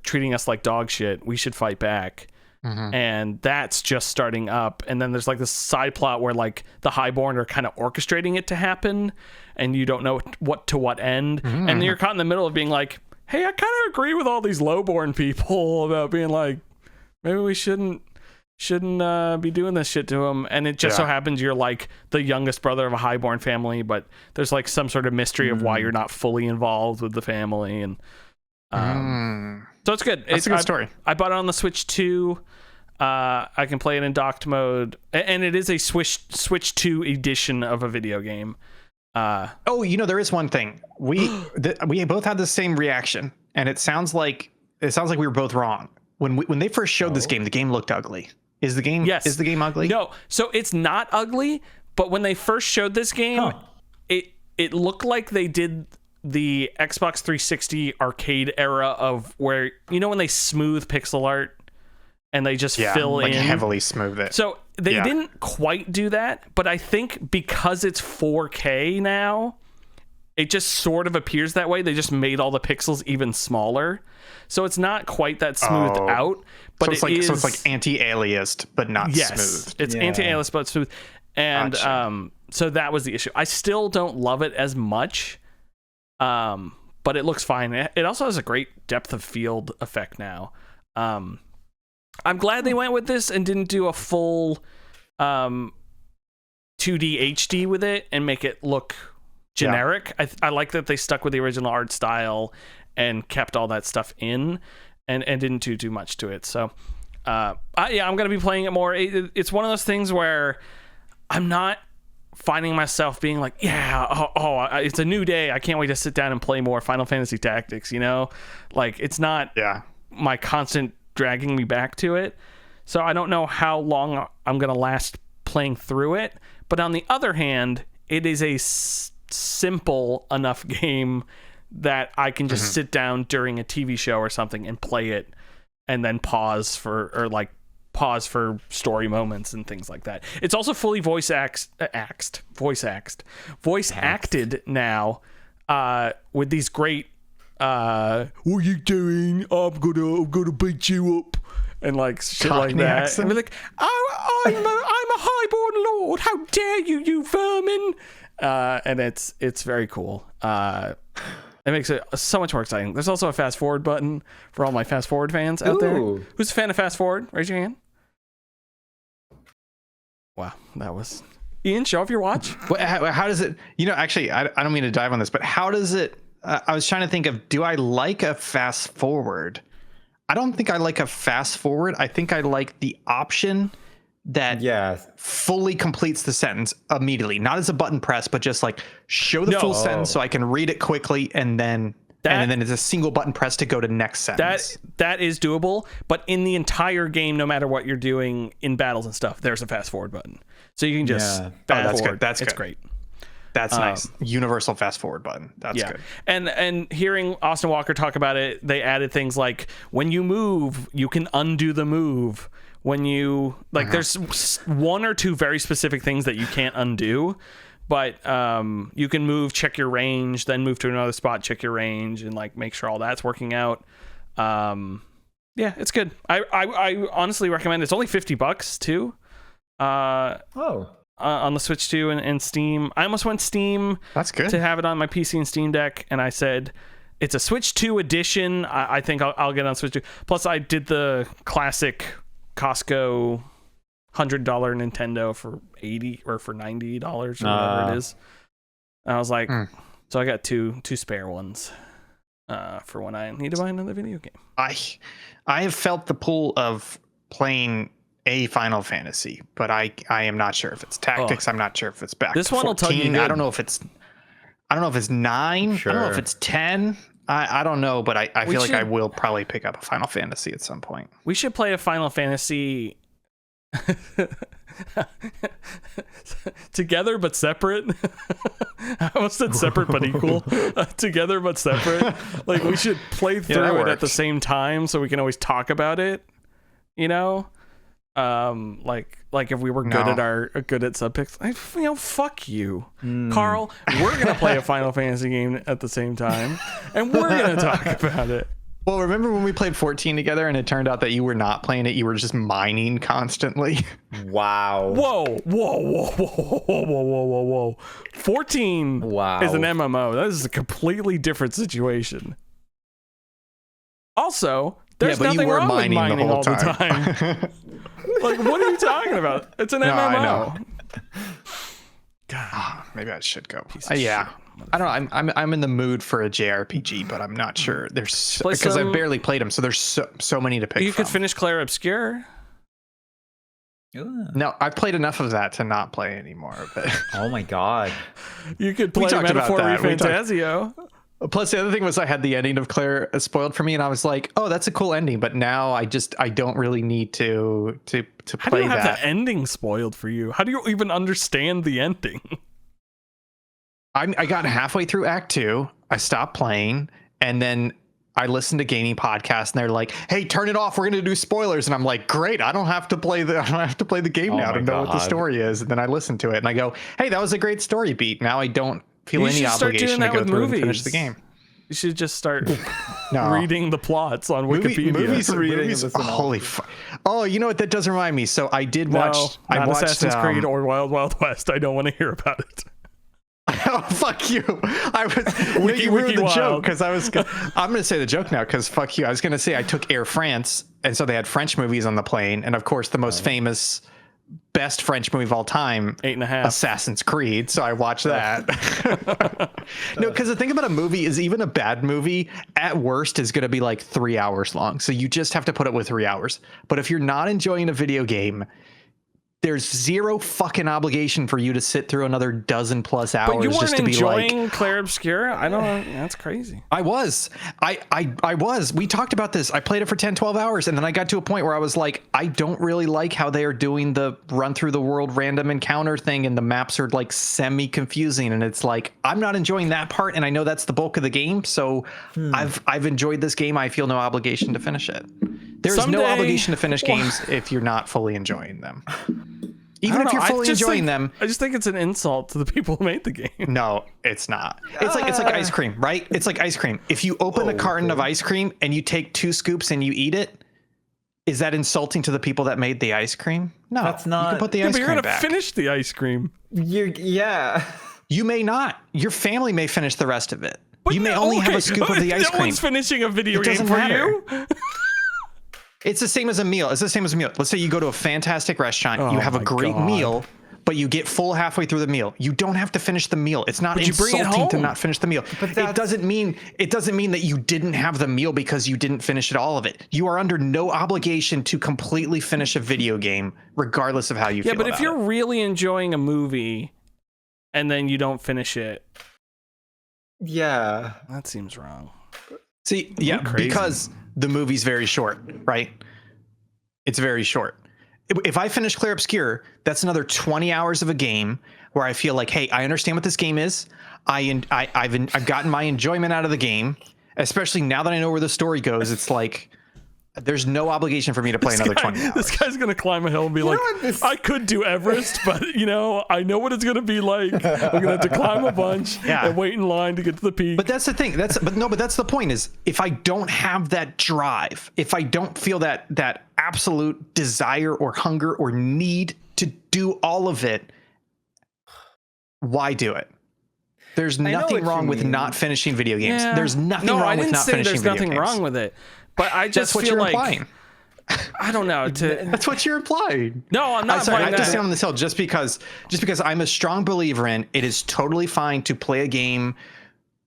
treating us like dog shit? We should fight back. And that's just starting up. And then there's like this side plot where like the highborn are kind of orchestrating it to happen, and you don't know what end. And then you're caught in the middle of being like, hey, I kind of agree with all these lowborn people about being like, maybe we shouldn't be doing this shit to them. And it just so happens you're like the youngest brother of a highborn family, but there's like some sort of mystery of why you're not fully involved with the family. And so it's good. It's a good story. I bought it on the Switch 2. I can play it in docked mode, and it is a Switch 2 edition of a video game. There is one thing. We both had the same reaction, and it sounds like we were both wrong. When they first showed this game, the game looked ugly. Is the game ugly? No. So it's not ugly, but when they first showed this game, it looked like they did the Xbox 360 arcade era of where, when they smooth pixel art and they just fill in heavily smooth it. So they didn't quite do that, but I think because it's 4K now, it just sort of appears that way. They just made all the pixels even smaller. So it's not quite that smoothed out, but so it's like anti-aliased, but not smooth. It's anti-aliased, but smooth. And so that was the issue. I still don't love it as much, but it looks fine. It also has a great depth of field effect now. I'm glad they went with this and didn't do a full 2D HD with it and make it look generic. I like that they stuck with the original art style and kept all that stuff in and didn't do too much to it. So I'm going to be playing it more. It's one of those things where I'm not finding myself being like, it's a new day. I can't wait to sit down and play more Final Fantasy Tactics, Like, it's not my constant dragging me back to it. So I don't know how long I'm going to last playing through it. But on the other hand, it is a simple enough game that I can just sit down during a TV show or something and play it, and then pause for story moments and things like that. It's also fully voice acted now, with these great what are you doing? I'm gonna beat you up, and like shit like that. Accent. And be like, oh, I'm a highborn lord. How dare you, you vermin! And it's very cool. It makes it so much more exciting. There's also a fast forward button for all my fast forward fans out there. Who's a fan of fast forward? Raise your hand. Wow, that was Ian. Show off your watch. How does it? Actually, I don't mean to dive on this, but how does it? I was trying to think of, do I like a fast forward? I don't think I like a fast forward. I think I like the option that fully completes the sentence immediately, not as a button press, but just like show the full sentence so I can read it quickly, and then it's a single button press to go to next sentence. That is doable, but in the entire game, no matter what you're doing in battles and stuff, there's a fast forward button, so you can just that's forward. good. It's good. Great. That's nice. Universal fast forward button. That's good. And hearing Austin Walker talk about it, they added things like when you move, you can undo the move. When you there's one or two very specific things that you can't undo, but you can move, check your range, then move to another spot, check your range, and like make sure all that's working out. Yeah, it's good. I honestly recommend it. It's only $50 too. On the Switch 2 and Steam. I almost went Steam. That's good. To have it on my PC and Steam Deck, and I said it's a Switch 2 edition. I think I'll get it on Switch 2. Plus, I did the classic Costco $100 Nintendo for $80 or for $90 or whatever it is. And I was like, so I got two spare ones for when I need to buy another video game. I have felt the pull of playing a Final Fantasy, but I am not sure if it's tactics. I'm not sure if it's back. This to one 14. will tell you. I don't know if it's 9. Sure. I don't know if it's 10. I don't know, but I feel like I will probably pick up a Final Fantasy at some point. We should play a Final Fantasy together but separate. I almost said separate but equal. Together but separate. Like we should play through it at the same time so we can always talk about it. Like if we were good at subpixel, fuck you, Karl. We're gonna play a Final Fantasy game at the same time, and we're gonna talk about it. Well, remember when we played 14 together, and it turned out that you were not playing it; you were just mining constantly. Wow. Whoa. 14 is an MMO. That is a completely different situation. Also, there's nothing wrong with mining all the time. Like, what are you talking about? It's an MMO. I know. God, maybe I should go. Yeah, I don't know. I'm in the mood for a JRPG, but I'm not sure. There's because I've barely played them, so there's so many to pick. You could finish Clair Obscure. No, I've played enough of that to not play anymore of it. Oh my god. You could play Metaphor Refantasio. Plus, the other thing was I had the ending of Claire spoiled for me, and I was like, "Oh, that's a cool ending." But now I don't really need to play that. How do you have the ending spoiled for you? How do you even understand the ending? I got halfway through Act 2. I stopped playing, and then I listened to gaming podcasts, and they're like, "Hey, turn it off. We're gonna do spoilers." And I'm like, "Great! I don't have to play the game now to know what the story is." And then I listened to it, and I go, "Hey, that was a great story beat." Now I don't feel any obligation to go through and finish the game. You should just start reading the plots on Wikipedia. Movies holy fuck. Oh, you know what? That does remind me. So I did watch. I watched Assassin's Creed or Wild Wild West. I don't want to hear about it. Oh, fuck you. I was you ruined the joke because I'm going to say the joke now because fuck you. I was going to say I took Air France, and so they had French movies on the plane, and of course the most famous best French movie of all time, 8.5, Assassin's Creed. So I watched that. No, because the thing about a movie is even a bad movie at worst is going to be like 3 hours long. So you just have to put up with 3 hours. But if you're not enjoying a video game, there's zero fucking obligation for you to sit through another dozen plus hours But you weren't just to be like, enjoying Clair Obscur? I don't know. That's crazy. I was. I was. We talked about this. I played it for 10, 12 hours, and then I got to a point where I was like, I don't really like how they are doing the run through the world random encounter thing, and the maps are like semi-confusing, and it's like, I'm not enjoying that part, and I know that's the bulk of the game, so I've enjoyed this game. I feel no obligation to finish it. There is no obligation to finish games if you're not fully enjoying them. Even if you're fully enjoying them. I just think it's an insult to the people who made the game. No, it's not. It's like ice cream, right? It's like ice cream. If you open a carton of ice cream and you take 2 scoops and you eat it, is that insulting to the people that made the ice cream? No, That's not. You can put the ice But you're cream gonna back. finish the ice cream. Yeah. You may not. Your family may finish the rest of it. But You may only have a scoop of the ice No cream. one's finishing a video It game doesn't for matter. you. It's the same as a meal. It's the same as a meal. Let's say you go to a fantastic restaurant, you have a my great God. meal, but you get full halfway through the meal. You don't have to finish the meal. It's not you bring it insulting to home. not finish the meal. But It doesn't mean that you didn't have the meal because you didn't finish it, all of it. You are under no obligation to completely finish a video game, regardless of how you feel. Yeah, but if about you're it. really enjoying a movie and then you don't finish it, Yeah. that seems wrong. See, yeah, crazy. because the movie's very short, right? It's very short. If I finish Clair Obscur, that's another 20 hours of a game where I feel like, hey, I understand what this game is. I've gotten my enjoyment out of the game, especially now that I know where the story goes. It's like there's no obligation for me to play another 20 hours. This guy's gonna climb a hill and be like, I could do Everest, but I know what it's gonna be like. I'm gonna have to climb a bunch and wait in line to get to the peak. But that's the thing. But that's the point is, if I don't have that drive, if I don't feel that absolute desire or hunger or need to do all of it, why do it? There's know nothing what you wrong with mean. not finishing video games. Yeah. There's nothing No, wrong I with didn't not say finishing there's video nothing games. wrong with it. But I just That's what feel you're like implying. I don't know. That's what you're implying. No, I'm not I'm sorry, I implying have to that. stay on this hill just because I'm a strong believer in it is totally fine to play a game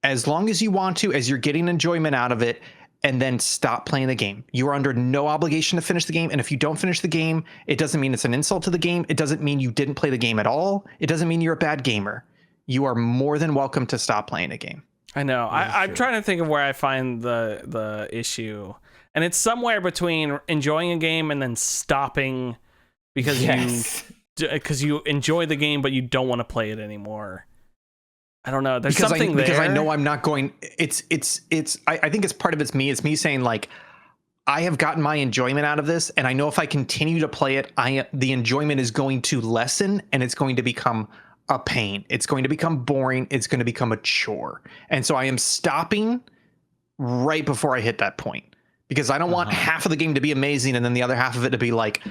as long as you want to, as you're getting enjoyment out of it, and then stop playing the game. You are under no obligation to finish the game, and if you don't finish the game, it doesn't mean it's an insult to the game. It doesn't mean you didn't play the game at all. It doesn't mean you're a bad gamer. You are more than welcome to stop playing a game. I know. I'm trying to think of where I find the issue, and it's somewhere between enjoying a game and then stopping because you enjoy the game but you don't want to play it anymore. I don't know. There's something there. Because I know I'm not going. I think it's part of it's me. It's me saying like, I have gotten my enjoyment out of this, and I know if I continue to play it, the enjoyment is going to lessen, and it's going to become a pain. It's going to become boring. It's going to become a chore. And so I am stopping right before I hit that point because I don't want half of the game to be amazing and then the other half of it to be like,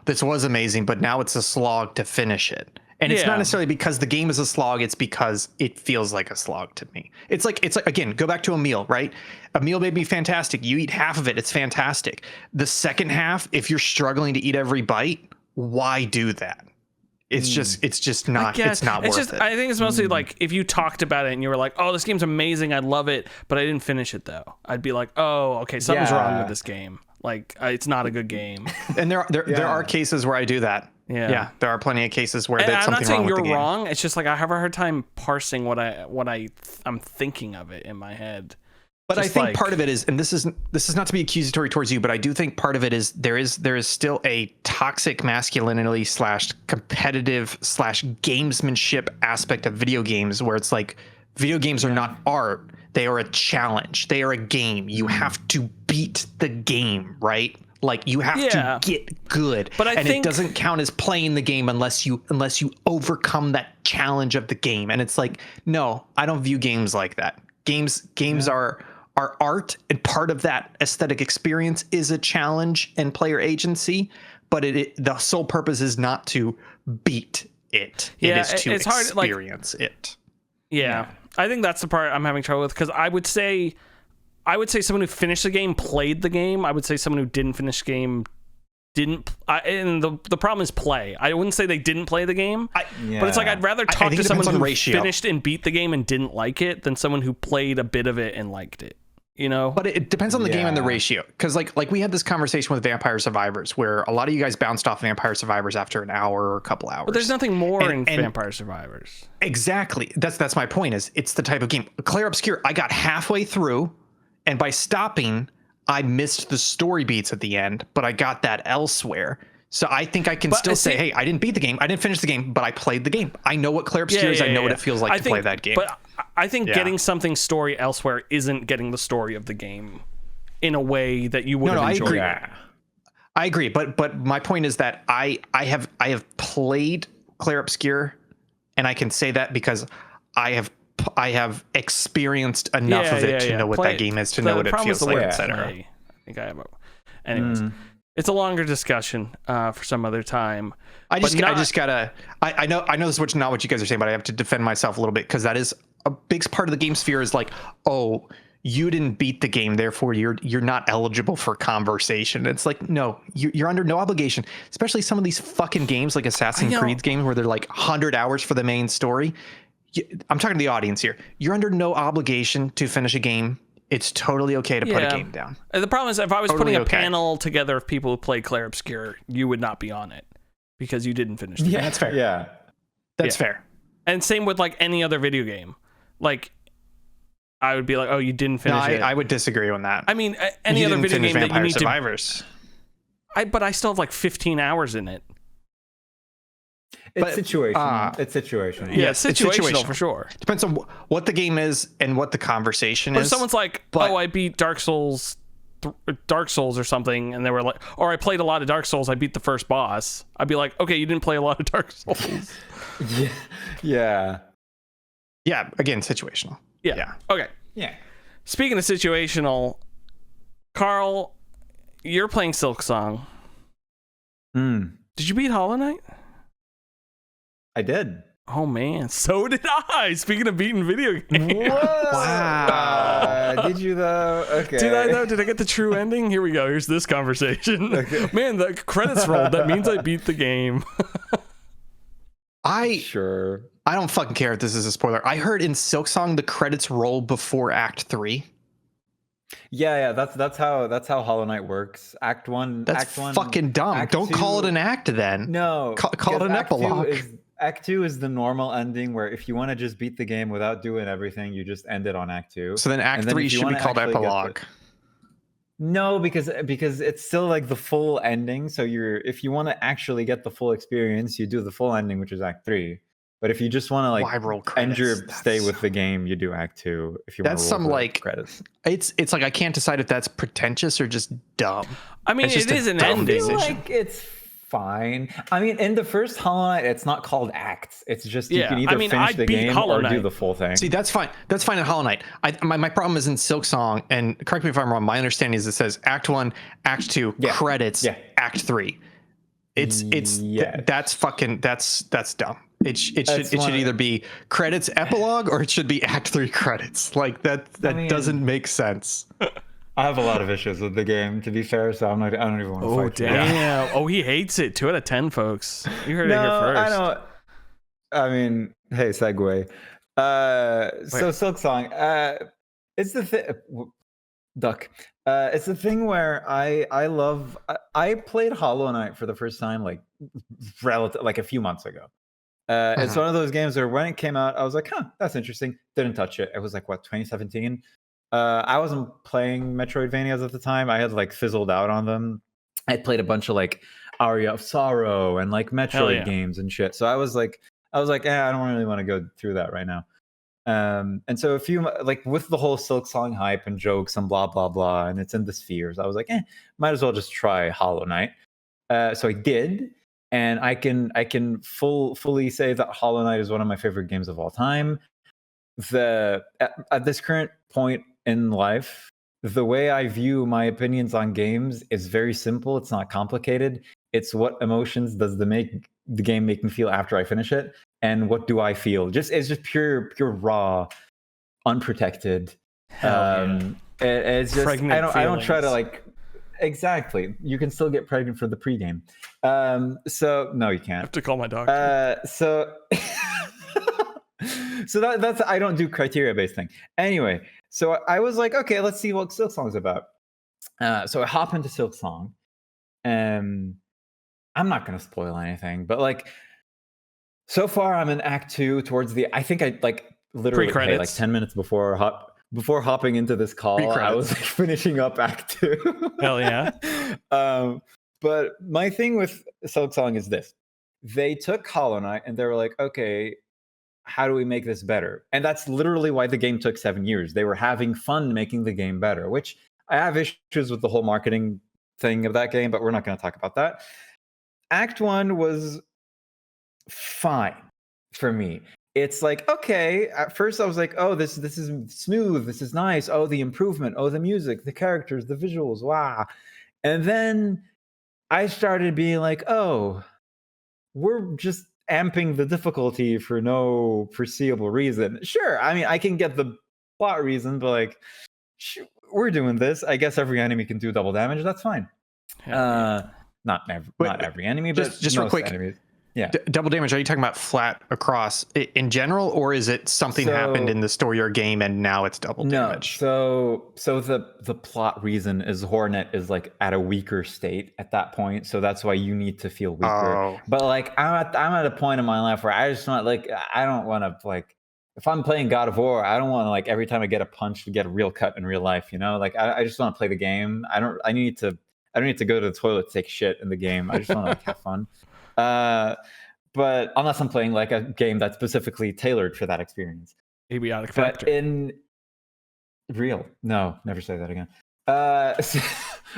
this was amazing, but now it's a slog to finish it. And it's not necessarily because the game is a slog. It's because it feels like a slog to me. It's like, again, go back to a meal, right? A meal may be fantastic. You eat half of it. It's fantastic. The second half, if you're struggling to eat every bite, why do that? It's just not, it's not worth it. I think it's mostly like if you talked about it and you were like, oh, this game's amazing. I love it. But I didn't finish it though. I'd be like, oh, okay. Something's wrong with this game. Like it's not a good game. And there are cases where I do that. Yeah. There are plenty of cases where there's I'm something not saying wrong with the you're game. wrong. It's just like I have a hard time parsing what I'm thinking of it in my head. But I Just think like- part of it is, and this is not to be accusatory towards you, but I do think part of it is there is still a toxic masculinity / competitive / gamesmanship aspect of video games where it's like video games are not art. They are a challenge. They are a game. You have to beat the game, right? Like you have to get good. But I think it doesn't count as playing the game unless you overcome that challenge of the game. And it's like, no, I don't view games like that. Games are art, and part of that aesthetic experience is a challenge and player agency, but the sole purpose is not to beat it. It is to it's hard, like- experience it. Yeah. I think that's the part I'm having trouble with because I would say someone who finished the game played the game. I would say someone who didn't finish the game didn't. And the problem is play. I wouldn't say they didn't play the game, but it's like I'd rather talk think to it someone depends on who ratio. finished and beat the game and didn't like it than someone who played a bit of it and liked it. you know. But it depends on the game and the ratio. Because like we had this conversation with Vampire Survivors, where a lot of you guys bounced off Vampire Survivors after an hour or a couple hours. But there's nothing more in Vampire Survivors. Exactly. That's my point. Is it's the type of game. Clair Obscur, I got halfway through, and by stopping, I missed the story beats at the end, but I got that elsewhere. So I think I can still say, hey, I didn't beat the game. I didn't finish the game, but I played the game. I know what Clair Obscur is. I know what it feels like to play that game. But I think getting something story elsewhere isn't getting the story of the game in a way that you would have enjoyed. I agree. But my point is that I have played Clair Obscur, and I can say that because I have experienced enough of it to know what that game is, to know what it feels like, etc. I think I have. Anyways. It's a longer discussion for some other time. I know this is not what you guys are saying, but I have to defend myself a little bit, because that is a big part of the game sphere. Is like, oh, you didn't beat the game, therefore you're not eligible for conversation. It's like, no, you're under no obligation. Especially some of these fucking games like Assassin's Creed games where they're like 100 hours for the main story. I'm talking to the audience here. You're under no obligation to finish a game. It's totally okay to put a game down. The problem is, if I was putting a panel together of people who played Clair Obscur, you would not be on it because you didn't finish the game. Yeah, that's fair. Yeah. That's fair. And same with like any other video game. Like, I would be like, oh, you didn't finish it. I would disagree on that. I mean, any other video game that you need Survivors. But I still have like 15 hours in it. It's situational. It's situational. Yeah, it's situational for sure. Depends on what the game is and what the conversation is. If someone's like, oh, I beat Dark Souls or something, and they were like, or I played a lot of Dark Souls, I beat the first boss, I'd be like, okay, you didn't play a lot of Dark Souls. Yeah. Yeah, again, situational. Yeah. Okay. Yeah. Speaking of situational, Karl, you're playing Silksong. Did you beat Hollow Knight? I did. Oh man, so did I. Speaking of beating video games. Wow. Did you though? Okay. Did I though? Did I get the true ending? Here we go. Here's this conversation. Okay. Man, the credits rolled. That means I beat the game. I don't fucking care if this is a spoiler. I heard in Silksong the credits roll before Act 3. Yeah, that's how Hollow Knight works. Act 1. That's fucking dumb. Don't call it an act then. No, call it an epilogue. Act 2 is the normal ending where if you want to just beat the game without doing everything, you just end it on Act 2. So then Act 3 should be called epilogue. No, because it's still like the full ending. So if you want to actually get the full experience, you do the full ending, which is Act 3. But if you just want to like end your stay with the game, you do Act 2. If you want to roll like credits, it's like I can't decide if that's pretentious or just dumb. I mean, it is an ending. I feel like it's fine. I mean, in the first Hollow Knight, it's not called acts. It's just you can either finish the game or do the full thing. See, that's fine. That's fine in Hollow Knight. My problem is in Silksong, and correct me if I'm wrong. My understanding is it says Act 1, Act 2, credits, Act 3. That's dumb. It should either be credits epilogue or it should be Act 3 credits. Like that doesn't make sense. I have a lot of issues with the game, to be fair, so I don't even want to fight. Damn. Oh, he hates it. 2 out of 10, folks. You heard it here first. I know. I mean, hey, segue. So Silksong, it's the thing. Duck. It's the thing where I played Hollow Knight for the first time like a few months ago. It's one of those games where when it came out, I was like, that's interesting. Didn't touch it. It was like 2017. I wasn't playing Metroidvanias at the time. I had like fizzled out on them. I had played a bunch of like Aria of Sorrow and like Metroid games and shit. So I was like, I don't really want to go through that right now. And so with the whole Silksong hype and jokes and blah blah blah, and it's in the spheres, I was like, might as well just try Hollow Knight. So I did, and I can fully say that Hollow Knight is one of my favorite games of all time. At this current point in life, the way I view my opinions on games is very simple. It's not complicated. It's what emotions does the game make me feel after I finish it, and what do I feel? It's just pure raw, unprotected. It's just I don't try to like exactly. You can still get pregnant for the pregame. So no, you can't. I have to call my doctor. So that's I don't do criteria based thing. Anyway, So I was like, okay, let's see what Silksong's about. So I hop into Silksong, and I'm not gonna spoil anything, but like so far I'm in Act 2 towards the. I think I like literally like Pre-credits. 10 minutes before hopping into this call, I Pre-credits. was like finishing up Act 2. Hell yeah. But my thing with Silksong is this: they took Hollow Knight and they were like, okay, how do we make this better? And that's literally why the game took 7 years. They were having fun making the game better, which I have issues with the whole marketing thing of that game, but we're not going to talk about that. Act 1 was fine for me. It's like, okay, at first I was like, oh, this is smooth, this is nice, oh, the improvement, oh, the music, the characters, the visuals, wow. And then I started being like, oh, we're just amping the difficulty for no foreseeable reason. Sure, I mean, I can get the plot reason, but like, we're doing this. I guess every enemy can do double damage. That's fine. Not every enemy, but just real most quick. enemies. Yeah. Double damage. Are you talking about flat across in general, or is it something happened in the story or game and now it's double damage? So the plot reason is Hornet is like at a weaker state at that point, so that's why you need to feel weaker. Oh. But like I'm at a point in my life where I just want I don't want to like if I'm playing God of War, I don't want to like every time I get a punch to get a real cut in real life. You know, like I just want to play the game. I don't need to go to the toilet to take shit in the game. I just want to like have fun. But unless I'm playing like a game that's specifically tailored for that experience. Abiotic But factor. in real, no, never say that again. I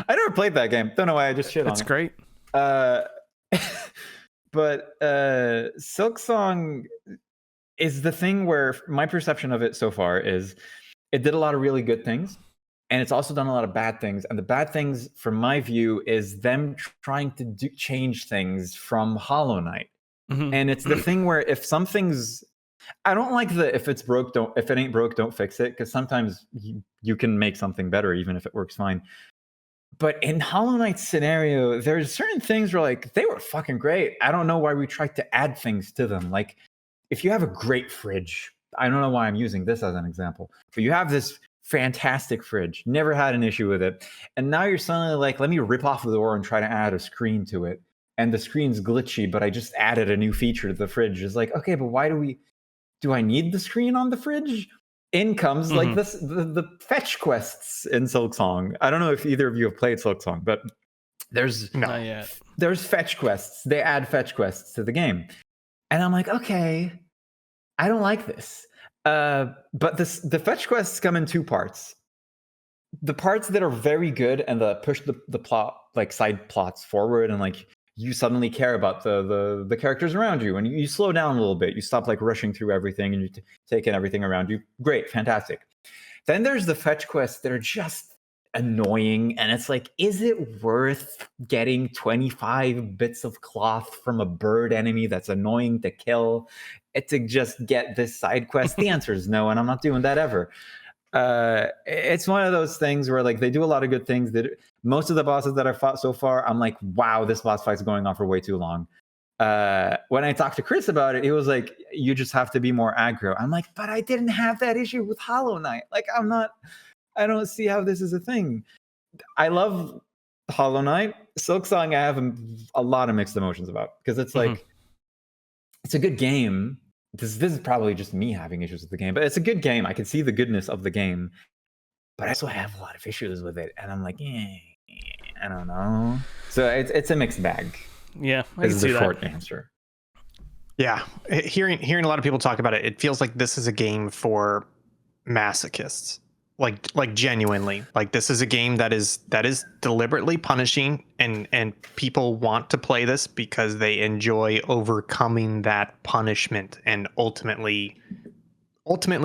never played that game. Don't know why I just shit on it. It's great. But Silksong is the thing where my perception of it so far is it did a lot of really good things. And it's also done a lot of bad things. And the bad things, from my view, is them trying to change things from Hollow Knight. Mhm. And it's the thing where if something's, I don't like the if it ain't broke, don't fix it. Because sometimes you can make something better even if it works fine. But in Hollow Knight's scenario, there's certain things where like they were fucking great. I don't know why we tried to add things to them. Like if you have a great fridge, I don't know why I'm using this as an example, but you have this fantastic fridge, never had an issue with it, and now you're suddenly like, let me rip off the door and try to add a screen to it, and the screen's glitchy, but I just added a new feature to the fridge. It's like, okay, but why do I need the screen on the fridge? In comes like this the fetch quests in Silksong. I don't know if either of you have played Silksong, but there's Not yet. there's fetch quests. They add fetch quests to the game, and I'm like, okay, I don't like this. But the fetch quests come in two parts. The parts that are very good and that push the plot, like side plots forward, and like you suddenly care about the characters around you, and you slow down a little bit. You stop like rushing through everything, and you take in everything around you. Great, fantastic. Then there's the fetch quests that are just annoying, and it's like, is it worth getting 25 bits of cloth from a bird enemy that's annoying to kill to just get this side quest? The answer is no, and I'm not doing that ever. It's one of those things where like they do a lot of good things. That most of the bosses that I've fought so far, I'm like, wow, this boss fight's going on for way too long. When I talked to Chris about it, he was like, you just have to be more aggro. I'm like, but I didn't have that issue with Hollow Knight. Like, I don't see how this is a thing. I love Hollow Knight. Silksong I have a lot of mixed emotions about, because it's like, it's a good game. This is probably just me having issues with the game, but it's a good game. I can see the goodness of the game, but I also have a lot of issues with it, and I'm like, I don't know. So it's a mixed bag. Yeah, I can Is see the that. short answer. Yeah, hearing a lot of people talk about it, it feels like this is a game for masochists. Like genuinely, like this is a game that is deliberately punishing, and people want to play this because they enjoy overcoming that punishment and ultimately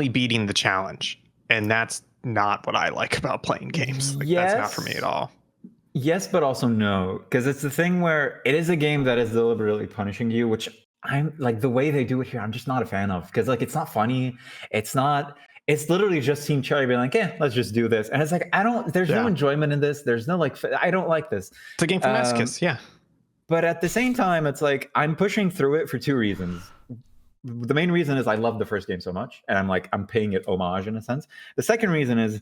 beating the challenge. And that's not what I like about playing games. Like, that's not for me at all. Yes, but also no, because it's the thing where it is a game that is deliberately punishing you, which I'm like, the way they do it here, I'm just not a fan of, because like it's not funny. It's literally just Team Cherry being like, let's just do this. And it's like, there's no enjoyment in this. There's no like, I don't like this. It's a game for masochists, yeah. But at the same time, it's like, I'm pushing through it for two reasons. the main reason is I love the first game so much, and I'm paying it homage in a sense. The second reason is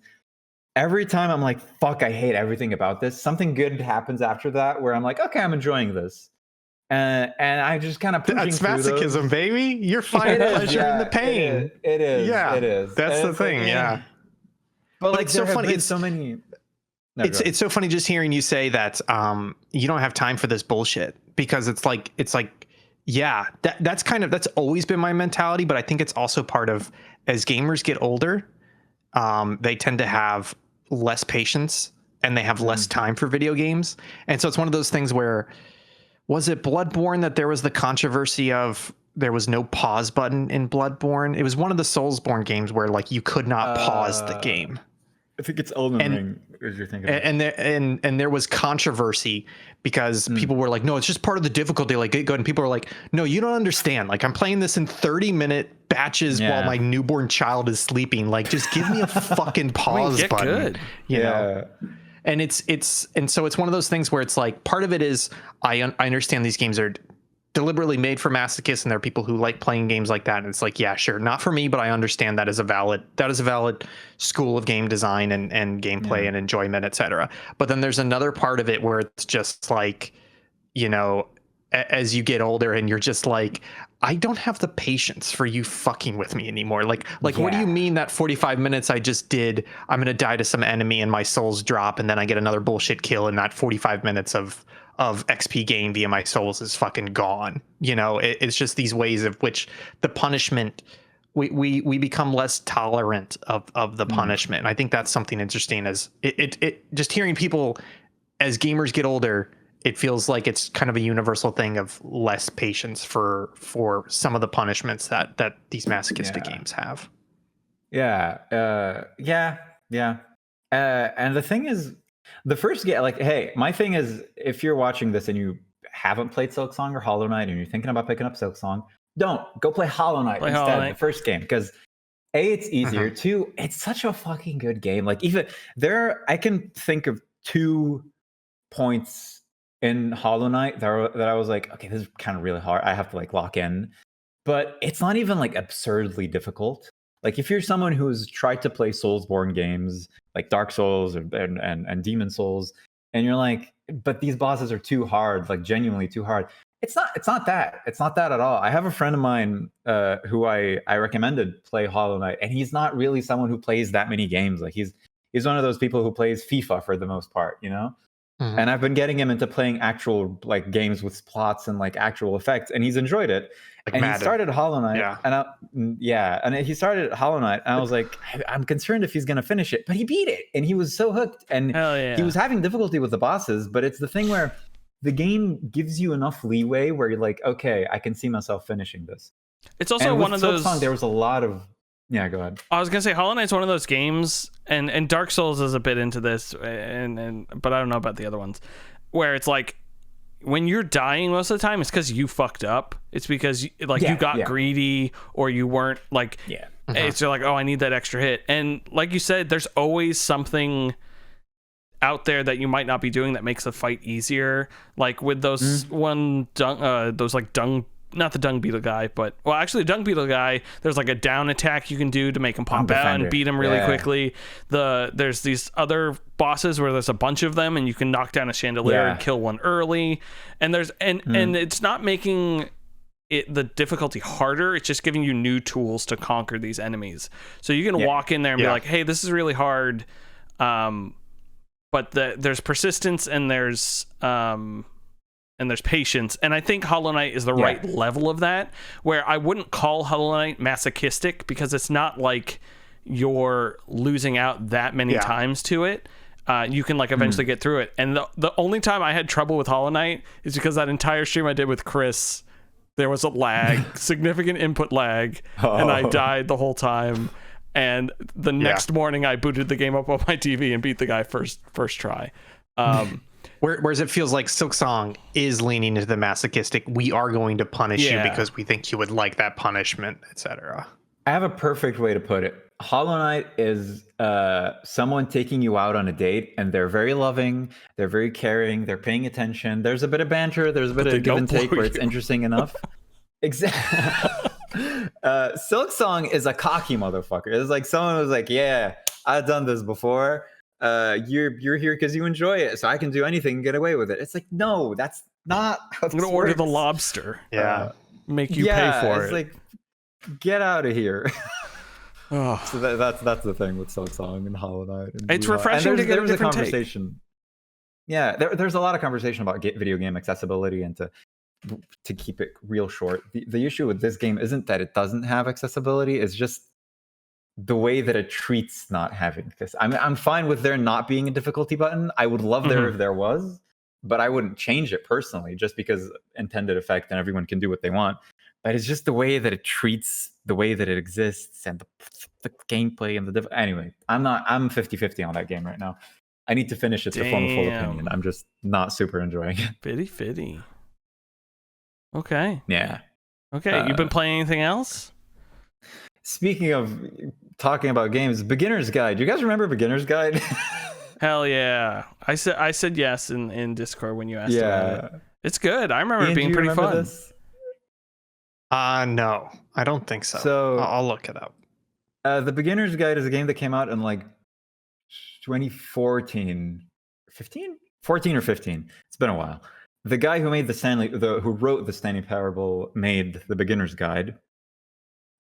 every time I'm like, fuck, I hate everything about this. Something good happens after that where I'm like, okay, I'm enjoying this. And I just kind of That's masochism, baby. You're finding pleasure in the pain. It is. Yeah, it is. That's and the thing. like, yeah, but like it's so funny. It's so many. No, it's so funny just hearing you say that you don't have time for this bullshit, because it's like yeah, that's always been my mentality, but I think it's also part of, as gamers get older, they tend to have less patience and they have less time for video games. And so it's one of those things where, was it Bloodborne that there was the controversy of there was no pause button in Bloodborne? It was one of the Soulsborne games where like you could not pause the game. I think it's Elden Ring, as you're thinking. And there was controversy because people were like, no, it's just part of the difficulty. Like, get good. And people were like, no, you don't understand. Like, I'm playing this in 30-minute batches while my newborn child is sleeping. Like, just give me a fucking pause get button. good. You know? And so it's one of those things where it's like, part of it is I understand these games are deliberately made for masochists, and there are people who like playing games like that. And it's like, yeah, sure, not for me, but I understand that is a valid school of game design and gameplay and enjoyment, etc. But then there's another part of it where it's just like, you know, as you get older and you're just like, I don't have the patience for you fucking with me anymore. Like what do you mean that 45 minutes I just did, I'm going to die to some enemy and my souls drop, and then I get another bullshit kill, and that 45 minutes of XP gain via my souls is fucking gone. You know, it's just these ways of which the punishment, we become less tolerant of the punishment. And I think that's something interesting, as it just hearing people as gamers get older, it feels like it's kind of a universal thing of less patience for some of the punishments that these masochistic games have. And the thing is, the first game, like, hey, my thing is, if you're watching this and you haven't played Silksong or Hollow Knight and you're thinking about picking up Silksong, don't go play Hollow Knight instead, the first game, because A, it's easier. Two, it's such a fucking good game. Like, even I can think of 2 points in Hollow Knight that I was like, okay, this is kind of really hard. I have to like lock in, but it's not even like absurdly difficult. Like, if you're someone who's tried to play Soulsborne games like Dark Souls and Demon Souls, and you're like, but these bosses are too hard, like genuinely too hard. It's not that at all. I have a friend of mine who I recommended play Hollow Knight, and he's not really someone who plays that many games. Like, he's one of those people who plays FIFA for the most part, you know? Mm-hmm. And I've been getting him into playing actual like games with plots and like actual effects, and he's enjoyed it. Like and Madden. He started Hollow Knight, and he started Hollow Knight, and I was like, I'm concerned if he's gonna finish it, but he beat it, and he was so hooked, and he was having difficulty with the bosses. But it's the thing where the game gives you enough leeway where you're like, okay, I can see myself finishing this. It's also one of those. Silksong, there was a lot of. Yeah, go ahead. I was gonna say Hollow Knight's one of those games, and Dark Souls is a bit into this, and but I don't know about the other ones, where it's like when you're dying most of the time, it's because you fucked up. It's because you got greedy, or you weren't like. Yeah. It's like, oh, I need that extra hit, and like you said, there's always something out there that you might not be doing that makes the fight easier. Like with those not the dung beetle guy, but actually the dung beetle guy, there's like a down attack you can do to make him pop out and beat him really quickly. There's these other bosses where there's a bunch of them and you can knock down a chandelier and kill one early. And and it's not making it the difficulty harder, it's just giving you new tools to conquer these enemies. So you can walk in there and be like, hey, this is really hard. But there's persistence and there's patience, and I think Hollow Knight is the right level of that, where I wouldn't call Hollow Knight masochistic, because it's not like you're losing out that many times to it. You can like eventually get through it, and the only time I had trouble with Hollow Knight is because that entire stream I did with Chris, there was a lag, significant input lag, and I died the whole time. And the next morning I booted the game up on my TV and beat the guy first try. Whereas it feels like Silksong is leaning into the masochistic, we are going to punish you because we think you would like that punishment, etc. I have a perfect way to put it. Hollow Knight is someone taking you out on a date, and they're very loving, they're very caring, they're paying attention. There's a bit of banter, there's a bit of give and take where it's interesting enough. Exactly. Silksong is a cocky motherfucker. It's like someone was like, "Yeah, I've done this before. You're here because you enjoy it, so I can do anything and get away with it." It's like, no, that's not how I'm gonna this order the works. lobster. Yeah. Make you pay for it's it. like, get out of here. Oh. So that's the thing with Silksong and Hollow Knight. And It's Blue Eye. refreshing And to get a there's different take. conversation. Yeah, there's a lot of conversation about video game accessibility and to keep it real short. The issue with this game isn't that it doesn't have accessibility; it's just the way that it treats not having this. I'm fine with there not being a difficulty button. I would love there if there was, but I wouldn't change it personally just because intended effect and everyone can do what they want. But it's just the way that it treats the way that it exists and the gameplay and anyway, I'm 50-50 on that game right now. I need to finish it to form a full opinion. I'm just not super enjoying it. Fitty. Okay. Yeah. Okay. You've been playing anything else? Speaking of talking about games, Beginner's Guide. Do you guys remember Beginner's Guide? Hell yeah. I said yes in Discord when you asked about it. It's good. I remember Ian, it being do you pretty remember fun. this? No, I don't think so. So I'll look it up. The Beginner's Guide is a game that came out in like 2014, 14 or 15. It's been a while. The guy who made who wrote the Stanley Parable made the Beginner's Guide.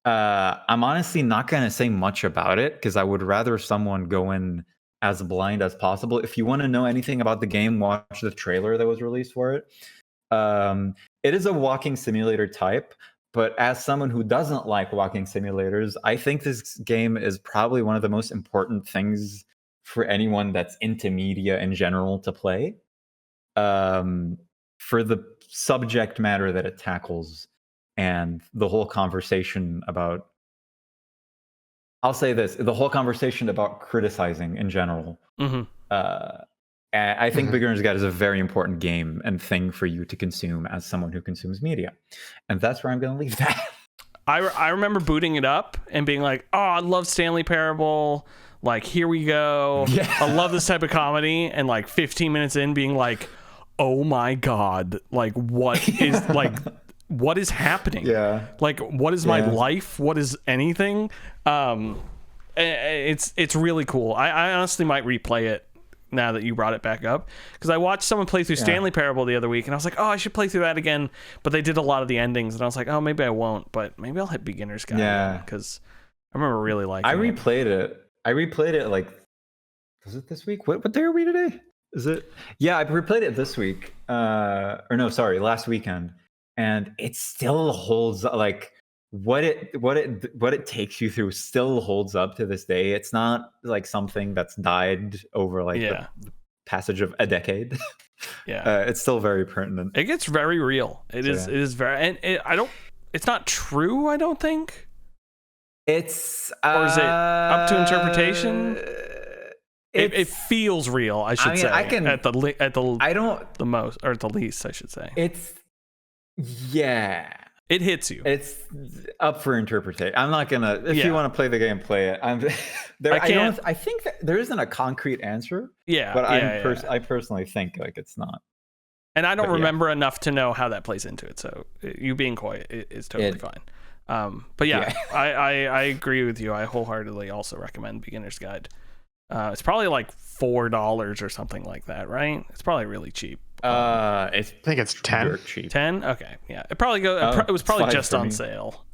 I'm honestly not going to say much about it because I would rather someone go in as blind as possible. If you want to know anything about the game, watch the trailer that was released for it. It is a walking simulator type, but as someone who doesn't like walking simulators, I think this game is probably one of the most important things for anyone that's into media in general to play. For the subject matter that it tackles and the whole conversation about, I'll say this, the whole conversation about criticizing in general. I think Beginner's Guide is a very important game and thing for you to consume as someone who consumes media. And that's where I'm going to leave that. I remember booting it up and being like, oh, I love Stanley Parable. Like, here we go. Yeah. I love this type of comedy. And like 15 minutes in being like, oh my God, like what is like, what is happening? Yeah. Like, what is my life? What is anything? It's really cool. I honestly might replay it now that you brought it back up, because I watched someone play through Stanley Parable the other week and I was like, oh, I should play through that again, but they did a lot of the endings and I was like, oh, maybe I won't, but maybe I'll hit Beginner's Guide because I remember really liking it. I replayed it like, was it this week? What day are we today? Is it? Yeah, I replayed it this week. Last weekend, and it still holds like what it takes you through still holds up to this day. It's not like something that's died over like the passage of a decade. It's still very pertinent. It gets very real. It is very, and it's not true, I don't think. It's or is it up to interpretation? It feels real, I should say. At the least, I should say. It hits you. It's up for interpretation. I'm not gonna. If you want to play the game, play it. I think that there isn't a concrete answer. Yeah, but I personally think like it's not. And I don't remember enough to know how that plays into it. So you being quiet is totally fine. But I agree with you. I wholeheartedly also recommend Beginner's Guide. It's probably like $4 or something like that, right? It's probably really cheap. I think it's 10. 10? Okay, yeah. It probably it was probably just on sale.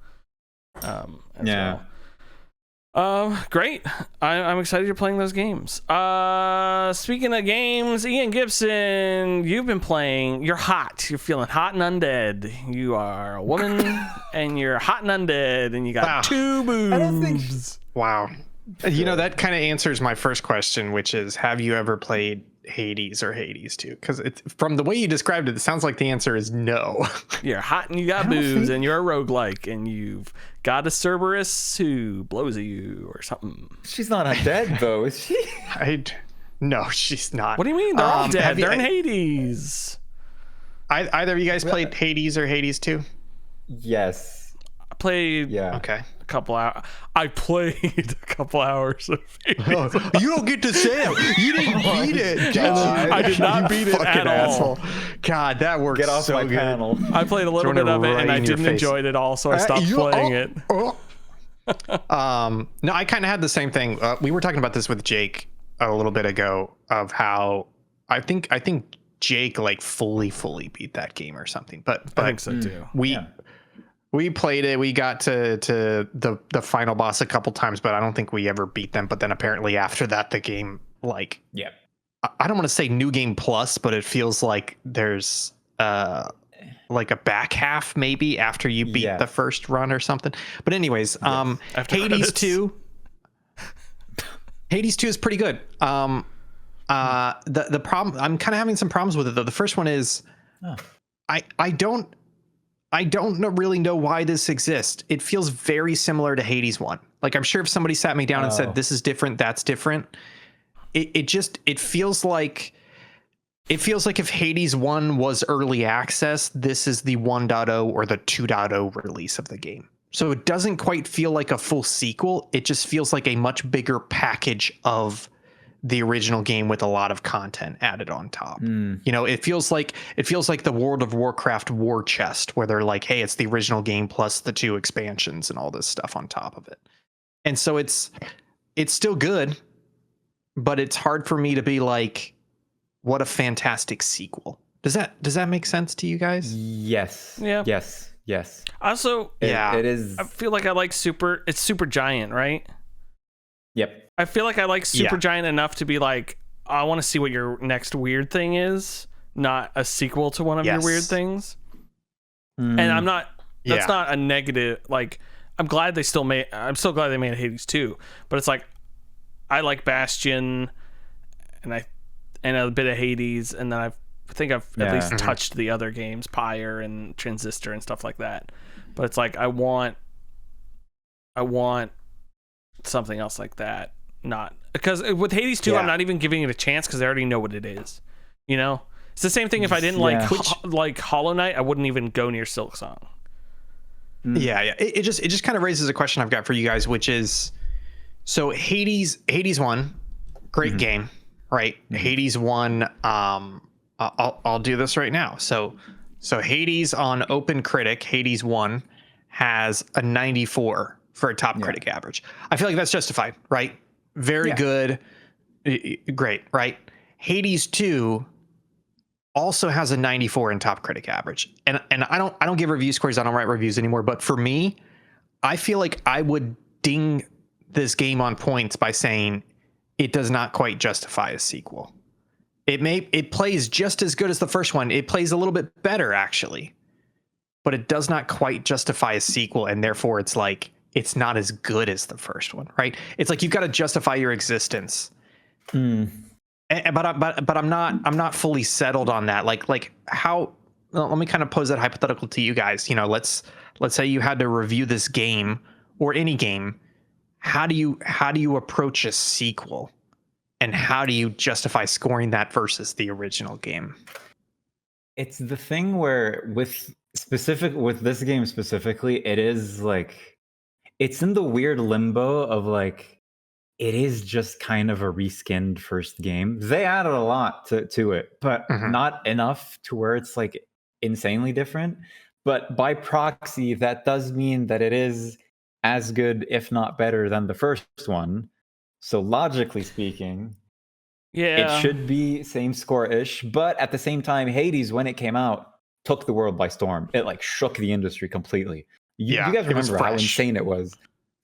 Great. I'm excited you're playing those games. Speaking of games, Ian Gibson, you've been playing. You're hot. You're feeling hot and undead. You are a woman, and you're hot and undead, and you got 2 boobs. Wow. You know, that kind of answers my first question, which is, have you ever played Hades or Hades 2? Because from the way you described it, it sounds like the answer is no. You're hot and you got boobs and you're a roguelike and you've got a Cerberus who blows at you or something. She's not undead though, is she? No, she's not. What do you mean? They're all dead. They're in Hades. Either of you guys played Hades or Hades 2? Yes. played Yeah. Okay. a couple hours. I played a couple hours of Hades. You don't get to say it. You didn't beat it. God. I did not beat it Fucking at all. asshole. God, that works Get off so my good. panel. I played a little Throwing bit it of it, right and I in your didn't face. enjoy it at all, so I stopped playing it. No, I kind of had the same thing. We were talking about this with Jake a little bit ago of how I think Jake like fully beat that game or something. But I think so too. we played it. We got to the final boss a couple times, but I don't think we ever beat them. But then apparently after that, the game like Yeah. I don't want to say new game plus, but it feels like there's like a back half maybe after you beat the first run or something. But anyways, After Hades credits. 2. Hades 2 is pretty good. The problem, I'm kind of having some problems with it though. The first one is I don't really know why this exists. It feels very similar to Hades 1. Like I'm sure if somebody sat me down and said this is different, that's different. It feels like if Hades 1 was early access, this is the 1.0 or the 2.0 release of the game. So it doesn't quite feel like a full sequel. It just feels like a much bigger package of the original game with a lot of content added on top. You know, it feels like the World of Warcraft war chest where they're like, hey, it's the original game plus the 2 expansions and all this stuff on top of it. And so it's still good, but it's hard for me to be like, what a fantastic sequel. Does that make sense to you guys? Yes. Yeah. Yes. Also, It is. I feel like I like it's Super Giant, right? Yep. I feel like I like Super Giant enough to be like, I want to see what your next weird thing is, not a sequel to one of your weird things. And I'm not. That's not a negative. Like, I'm so glad they made Hades 2. But it's like, I like Bastion, and a bit of Hades, and then I think I've at least touched the other games, Pyre and Transistor and stuff like that. But it's like I want something else like that. Not because with Hades 2, I'm not even giving it a chance because I already know what it is. You know, it's the same thing. If I didn't like Hollow Knight, I wouldn't even go near Silksong. Yeah. It just kind of raises a question I've got for you guys, which is, so Hades 1, great game, right? Hades 1. I'll do this right now. So Hades on Open Critic, Hades 1 has a 94 for a top critic average. I feel like that's justified, right? Very good. Great, right? Hades 2 also has a 94 in top critic average. And I don't give review scores, I don't write reviews anymore, but for me, I feel like I would ding this game on points by saying it does not quite justify a sequel. It plays just as good as the first one. It plays a little bit better actually, but it does not quite justify a sequel, and therefore it's like it's not as good as the first one, right? It's like you've got to justify your existence. But I'm not fully settled on that. Like how? Well, let me kind of pose that hypothetical to you guys. You know, let's say you had to review this game or any game. How do you approach a sequel? And how do you justify scoring that versus the original game? It's the thing where with this game specifically, it is like it's in the weird limbo of like it is just kind of a reskinned first game. They added a lot to it, but not enough to where it's like insanely different. But by proxy, that does mean that it is as good, if not better, than the first one. So logically speaking, it should be same score-ish. But at the same time, Hades, when it came out, took the world by storm. It like shook the industry completely. You guys remember how insane it was.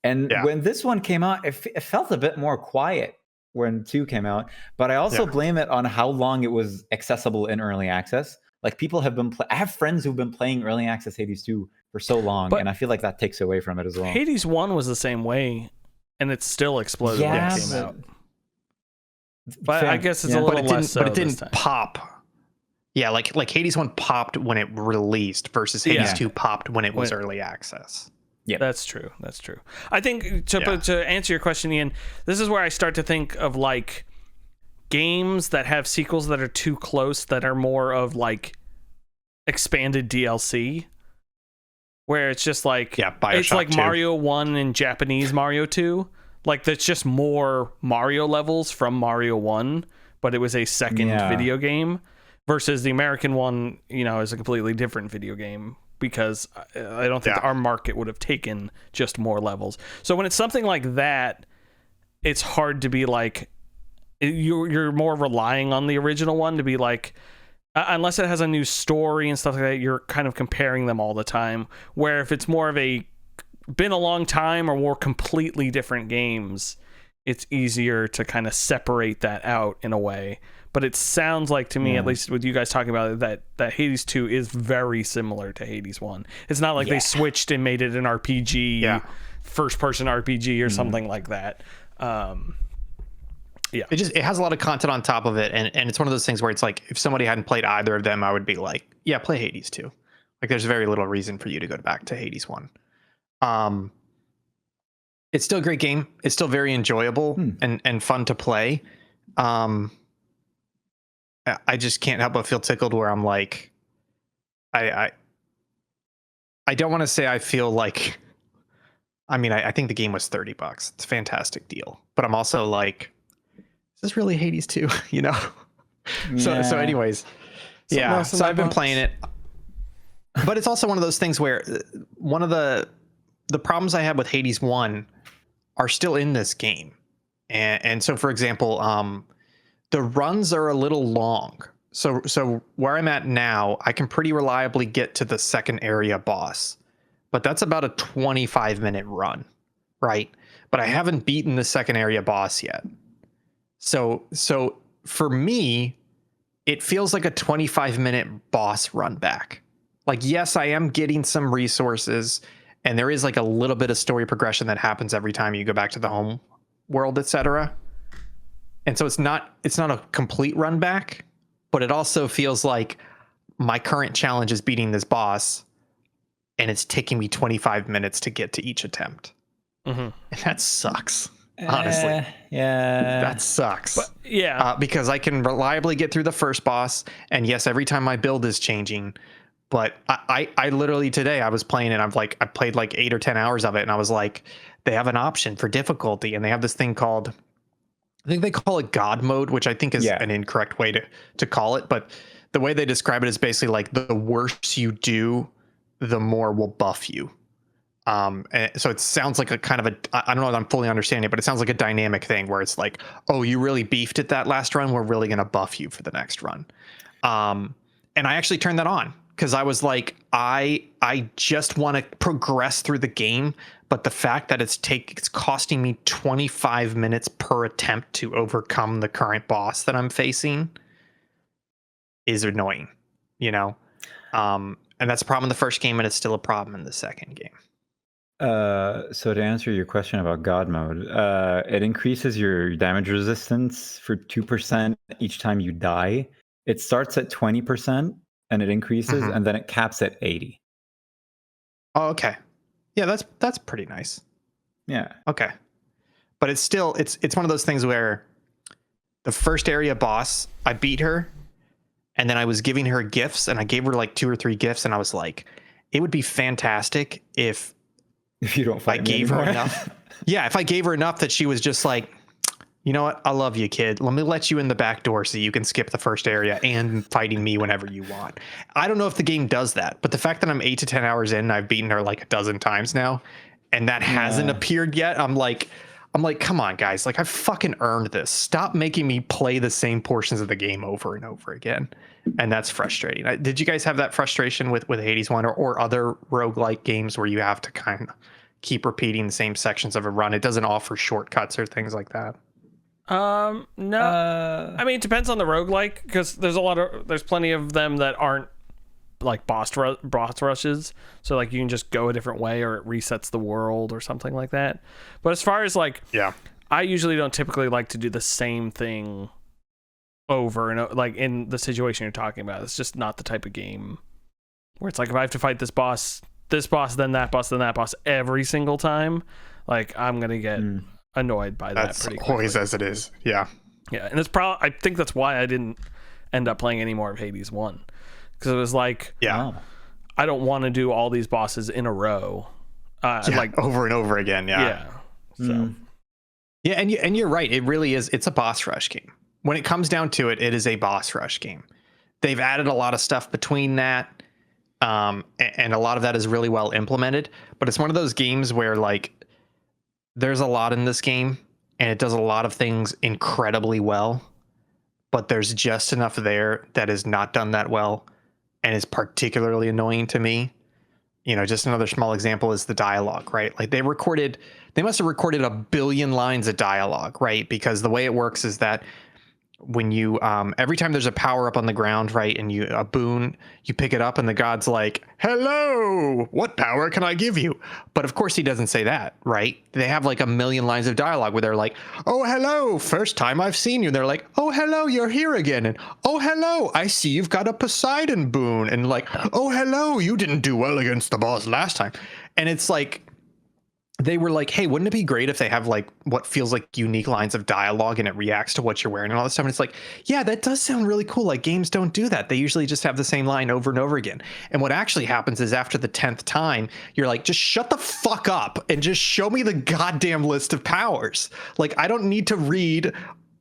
And when this one came out, it felt a bit more quiet when 2 came out. But I also blame it on how long it was accessible in early access. Like people have been, I have friends who've been playing early access Hades 2 for so long, and I feel like that takes away from it as well. Hades 1 was the same way, and it still exploded when it came out. But I guess it's a little less so. But it didn't pop. Yeah, like Hades 1 popped when it released versus Hades 2 popped when it was early access. Yeah, that's true. I think to answer your question, Ian, this is where I start to think of like games that have sequels that are too close, that are more of like expanded DLC. where it's just like Bioshock it's like 2. Mario 1 and Japanese Mario 2. Like that's just more Mario levels from Mario 1, but it was a second video game versus the American one, is a completely different video game because I don't think our market would have taken just more levels. So when it's something like that, it's hard to be like you're more relying on the original one to be like unless it has a new story and stuff like that, you're kind of comparing them all the time. Where if it's more of been a long time or more completely different games, it's easier to kind of separate that out in a way. But it sounds like to me, at least with you guys talking about it, that Hades 2 is very similar to Hades 1. It's not like they switched and made it an RPG, first-person RPG or something like that. It has a lot of content on top of it, and it's one of those things where it's like if somebody hadn't played either of them, I would be like, yeah, play Hades 2. Like there's very little reason for you to go back to Hades 1. It's still a great game. It's still very enjoyable and fun to play. I just can't help but feel tickled where I'm like, I don't want to say I feel like, I think the game was $30. It's a fantastic deal, but I'm also like, is this really Hades 2? So anyways, so I've been playing it, but it's also one of those things where one of the problems I had with Hades 1 are still in this game. And so, for example, the runs are a little long. So where I'm at now, I can pretty reliably get to the second area boss, but that's about a 25-minute run, right? But I haven't beaten the second area boss yet. So for me, it feels like a 25-minute boss run back. Like, yes, I am getting some resources, and there is like a little bit of story progression that happens every time you go back to the home world, etc. And so it's not a complete run back, but it also feels like my current challenge is beating this boss, and it's taking me 25 minutes to get to each attempt. And that sucks. Honestly, that sucks. But, because I can reliably get through the first boss, and yes, every time my build is changing. But I literally today I was playing and I played like 8 or 10 hours of it, and I was like, they have an option for difficulty, and they have this thing called, I think they call it God mode, which I think is an incorrect way to call it, but the way they describe it is basically like the worse you do, the more will buff you. And so it sounds like a kind of I don't know if I'm fully understanding it, but it sounds like a dynamic thing where it's like, oh, you really beefed it that last run, we're really going to buff you for the next run. And I actually turned that on because I was like, I just want to progress through the game, but the fact that it's costing me 25 minutes per attempt to overcome the current boss that I'm facing is annoying, and that's a problem in the first game, and it's still a problem in the second game. So to answer your question about God mode, it increases your damage resistance for 2% each time you die. It starts at 20% and it increases, and then it caps at 80. Oh, okay. Yeah, that's pretty nice. Yeah. Okay. But it's still it's one of those things where the first area boss, I beat her, and then I was giving her gifts, and I gave her like 2 or 3 gifts, and I was like, it would be fantastic if you don't fight I gave her enough. Yeah, if I gave her enough that she was just like, you know what? I love you, kid. Let me let you in the back door so you can skip the first area and fighting me whenever you want. I don't know if the game does that, but the fact that I'm 8 to 10 hours in and I've beaten her like a dozen times now, and that hasn't appeared yet, I'm like, come on, guys. Like, I've fucking earned this. Stop making me play the same portions of the game over and over again. And that's frustrating. Did you guys have that frustration with Hades 1 or other roguelike games where you have to kind of keep repeating the same sections of a run? It doesn't offer shortcuts or things like that. No. I mean, it depends on the roguelike, because there's plenty of them that aren't like boss rushes. So like you can just go a different way, or it resets the world or something like that. But as far as like, I usually don't typically like to do the same thing over and over, like in the situation you're talking about. It's just not the type of game where it's like, if I have to fight this boss, then that boss every single time, like I'm gonna get annoyed by that. That's pretty always quickly. as it is. Yeah, and it's probably, I think that's why I didn't end up playing any more of Hades 1, because it was like, I don't want to do all these bosses in a row. Like over and over again. yeah. So Yeah, and you're right. It really is. It's a boss rush game. When it comes down to it, it is a boss rush game. They've added a lot of stuff between that, and a lot of that is really well implemented. But it's one of those games where like there's a lot in this game, and it does a lot of things incredibly well. But there's just enough there that is not done that well, and is particularly annoying to me. You know, just another small example is the dialogue, right? Like they must have recorded 1 billion lines of dialogue, right? Because the way it works is that when you every time there's a power up on the ground, right, and a boon, you pick it up and the god's like, hello, what power can I give you? But of course he doesn't say that, right? They have like 1 million lines of dialogue where they're like, oh hello, first time I've seen you. And they're like, oh hello, you're here again. And oh hello, I see you've got a Poseidon boon. And like, oh hello, you didn't do well against the boss last time. And it's like, they were like, hey, wouldn't it be great if they have like what feels like unique lines of dialogue and it reacts to what you're wearing and all this stuff? And it's like, yeah, that does sound really cool. Like games don't do that. They usually just have the same line over and over again. And what actually happens is after the 10th time, you're like, just shut the fuck up and just show me the goddamn list of powers. Like, I don't need to read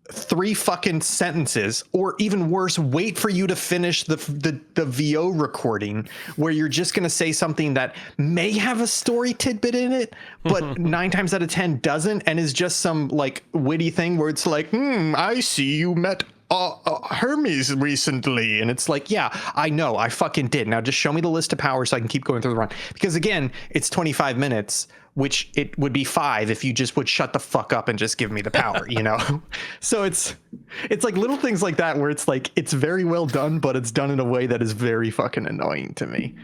3 fucking sentences, or even worse, wait for you to finish the VO recording where you're just going to say something that may have a story tidbit in it, but 9 times out of 10 doesn't, and is just some like witty thing where it's like, I see you met Hermes recently. And it's like, yeah, I know, I fucking did. Now just show me the list of powers so I can keep going through the run. Because again, it's 25 minutes, which it would be 5 if you just would shut the fuck up and just give me the power, you know? So it's like little things like that where it's like, it's very well done, but it's done in a way that is very fucking annoying to me.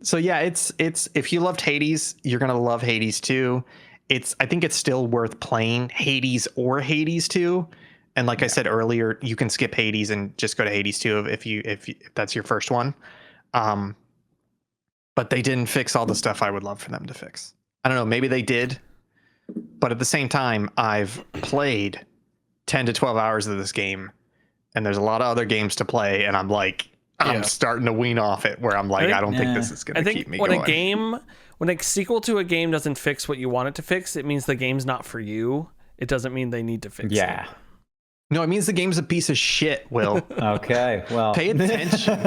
So yeah, it's if you loved Hades, you're going to love Hades 2. I think it's still worth playing Hades or Hades 2. And like I said earlier, you can skip Hades and just go to Hades 2 if that's your first one. But they didn't fix all the stuff I would love for them to fix. I don't know, maybe they did. But at the same time, I've played 10 to 12 hours of this game, and there's a lot of other games to play, and I'm like, I'm starting to wean off it, where I'm like, I don't think this is going to keep me going. When a sequel to a game doesn't fix what you want it to fix, it means the game's not for you. It doesn't mean they need to fix it. No, it means the game's a piece of shit, Will. Okay, well. Pay attention.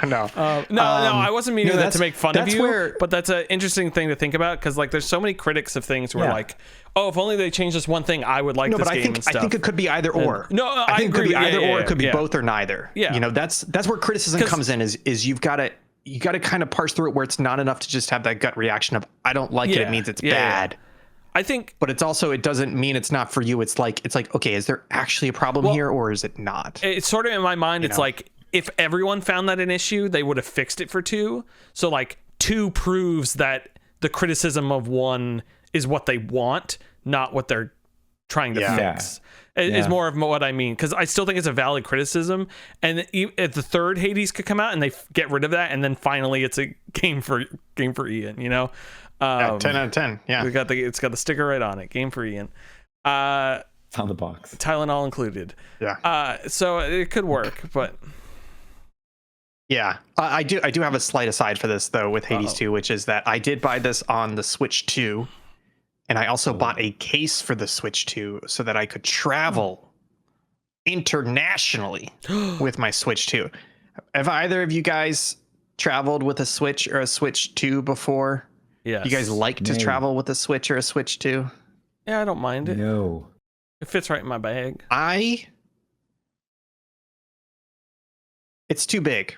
No, I wasn't meaning that to make fun of you, but that's an interesting thing to think about, because like there's so many critics of things who are like, oh, if only they changed this one thing, I would like this game and stuff. I think it could be either or. I think agree. It could be either or. It could be both or neither. Yeah. You know, that's where criticism comes in, is you've got to kind of parse through it where it's not enough to just have that gut reaction of, I don't like it, it means it's bad. I think, but it doesn't mean it's not for you. It's like, okay, is there actually a problem here, or is it not? It's sort of in my mind. It's like, if everyone found that an issue, they would have fixed it for 2. So like 2 proves that the criticism of 1 is what they want, not what they're trying to fix. Is more of what I mean, because I still think it's a valid criticism. And if the 3rd Hades could come out and they get rid of that, and then finally it's a game for Ian, you know. 10 out of 10. Yeah, it's got the sticker right on it. Game for Ian. It's on the box. Tylenol included. Yeah. So it could work, but yeah, I do have a slight aside for this though with Hades 2, which is that I did buy this on the Switch 2, and I also bought a case for the Switch 2 so that I could travel internationally with my Switch 2. Have either of you guys traveled with a Switch or a Switch 2 before? Yes. You guys like to travel with a Switch or a Switch 2? Yeah, I don't mind it. No. It fits right in my bag. It's too big.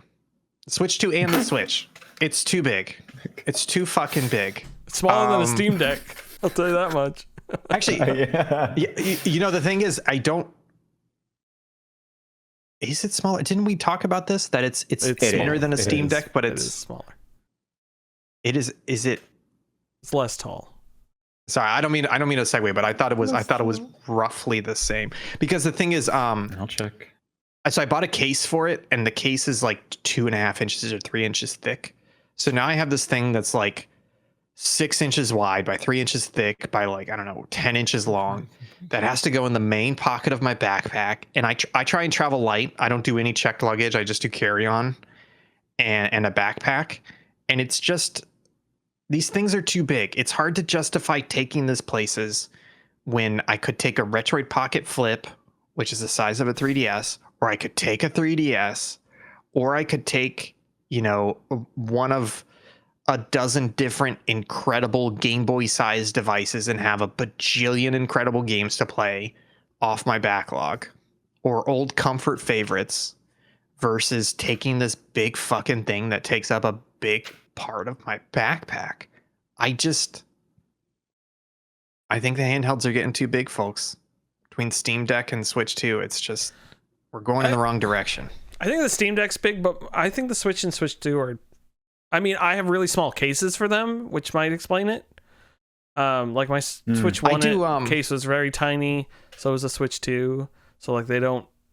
Switch 2 and the Switch. It's too big. It's too fucking big. It's smaller than a Steam Deck. I'll tell you that much. Actually, you know, the thing is, is it smaller? Didn't we talk about this? That it's thinner than a Steam Deck, but it's smaller. It is it? It's less tall. Sorry, I don't mean to segue, but I thought it was roughly the same. Because the thing is, I'll check. So I bought a case for it, and the case is like 2.5 inches or 3 inches thick. So now I have this thing that's like 6 inches wide by 3 inches thick by like, I don't know, 10 inches long, that has to go in the main pocket of my backpack. And I try and travel light. I don't do any checked luggage. I just do carry on. and a backpack, and it's just these things are too big. It's hard to justify taking this places when I could take a Retroid Pocket Flip, which is the size of a 3DS, or I could take a 3DS, or I could take, you know, one of a dozen different incredible Game Boy sized devices and have a bajillion incredible games to play off my backlog, or old comfort favorites, versus taking this big fucking thing that takes up a big part of my backpack. I think the handhelds are getting too big, folks. Between Steam Deck and Switch 2, it's just, we're going in the wrong direction. I think the Steam Deck's big, but I think the Switch and Switch 2 are, I mean, I have really small cases for them, which might explain it. Like my Switch 1 case was very tiny, so was the Switch 2. So like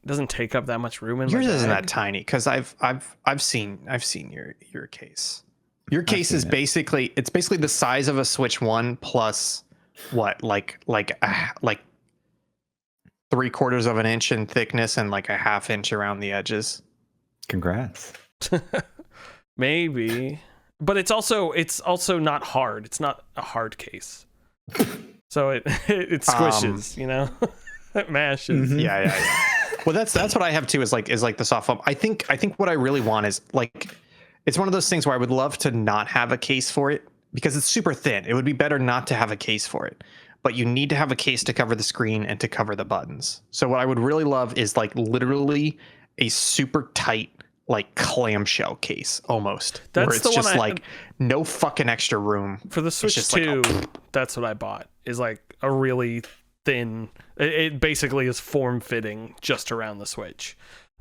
doesn't take up that much room in yours my bag. isn't that tiny, because I've seen your case. Your case is basically the size of a Switch 1 plus what, like 3/4 of an inch in thickness and like a 1/2 inch around the edges. Congrats. Maybe, but it's also not hard. It's not a hard case, so it squishes, you know, it mashes. Mm-hmm. Yeah. Well, that's what I have too. Is like the soft foam. I think what I really want is like, it's one of those things where I would love to not have a case for it because it's super thin. It would be better not to have a case for it, but you need to have a case to cover the screen and to cover the buttons. So what I would really love is like literally a super tight, like clamshell case almost. That's where it's the just one like no fucking extra room for the Switch 2. That's what I bought, is like a really thin, it basically is form fitting just around the Switch.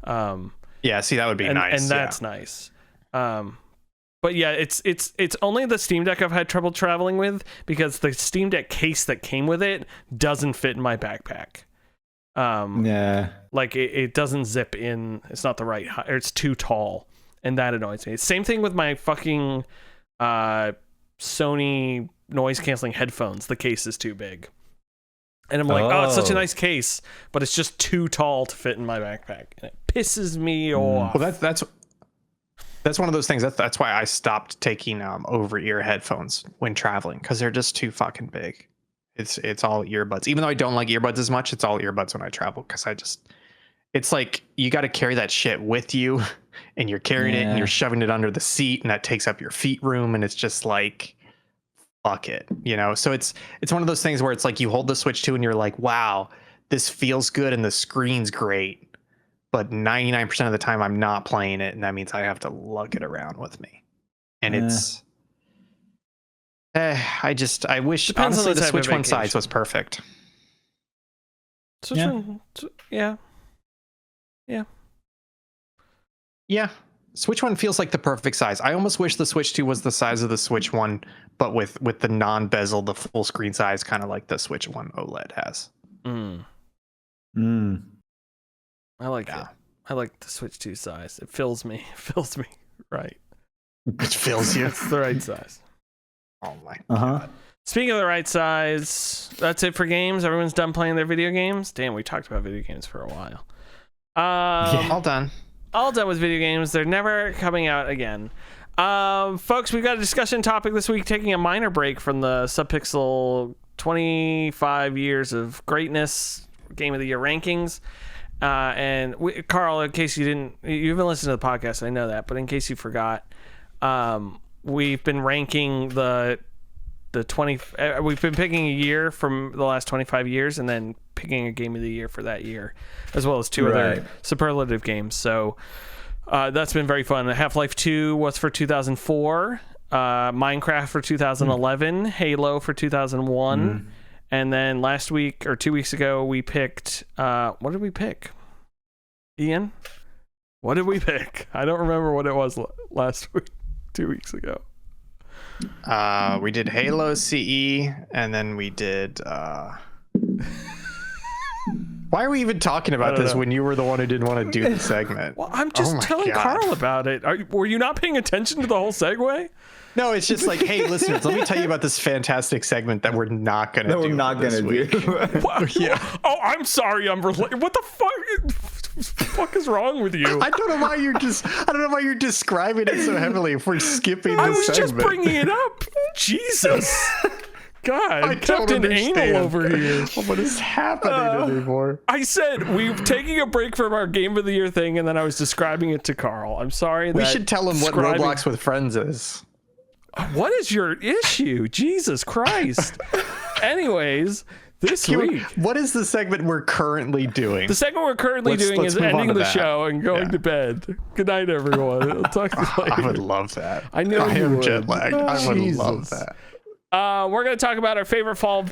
Yeah, see, that would be nice. And that's nice. But yeah, it's only the Steam Deck I've had trouble traveling with, because the Steam Deck case that came with it doesn't fit in my backpack. Like it doesn't zip in. It's not the right height, or it's too tall, and that annoys me. Same thing with my fucking Sony noise canceling headphones. The case is too big, and I'm like, oh, it's such a nice case, but it's just too tall to fit in my backpack, and it pisses me off. Well, that's one of those things. That's why I stopped taking over-ear headphones when traveling, because they're just too fucking big. It's all earbuds. Even though I don't like earbuds as much, it's all earbuds when I travel, because it's like you got to carry that shit with you, and you're carrying it and you're shoving it under the seat, and that takes up your feet room, and it's just like, fuck it, you know. So it's one of those things where it's like you hold the Switch 2 and you're like, wow, this feels good and the screen's great, but 99% of the time I'm not playing it, and that means I have to lug it around with me, and it's. I wish, depends honestly, on the Switch 1 size was perfect. Switch 1, yeah. Switch 1 feels like the perfect size. I almost wish the Switch 2 was the size of the Switch 1, but with the non-bezel, the full screen size, kind of like the Switch 1 OLED has. I like it. I like the Switch 2 size. It fills me. Right. It fills you. It's the right size. Oh my god. Speaking of the right size, that's it for games. Everyone's done playing their video games. Damn, we talked about video games for a while. All done. All done with video games. They're never coming out again. Folks, we've got a discussion topic this week, taking a minor break from the Subpixel 25 years of greatness Game of the Year rankings. And Karl, in case you haven't listened to the podcast, I know that, but in case you forgot, we've been ranking the 20. We've been picking a year from the last 25 years, and then picking a Game of the Year for that year, as well as two other superlative games. So that's been very fun. Half-Life 2 was for 2004, Minecraft for 2011, Halo for 2001, and then last week or 2 weeks ago we picked. What did we pick? Ian, what did we pick? I don't remember what it was last week. 2 weeks ago. We did Halo CE, and then we did why are we even talking about this when you were the one who didn't want to do the segment? Well, I'm just telling Karl about it. Were you not paying attention to the whole segue? No, it's just like, hey, listeners, let me tell you about this fantastic segment that we're not going to do. We're not going to do. Yeah. Oh, I'm sorry. I'm related. What the fuck? the fuck is wrong with you? I don't know why you're describing it so heavily if we're skipping I this was just segment. bringing it up. Jesus. God, I don't Captain Anal understand. over here. What is happening anymore? I said we're taking a break from our Game of the Year thing, and then I was describing it to Carl. I'm sorry. We should tell him what Roblox with Friends is. What is your issue? Jesus Christ. Anyways, this week. What is the segment we're currently doing? The segment we're currently doing let's is move on ending to the that. show and going to bed. Good night, everyone. I'll talk to you later. I would love that. I know I you am would. jet lagged. I would love Jesus. that. We're going to talk about our favorite fall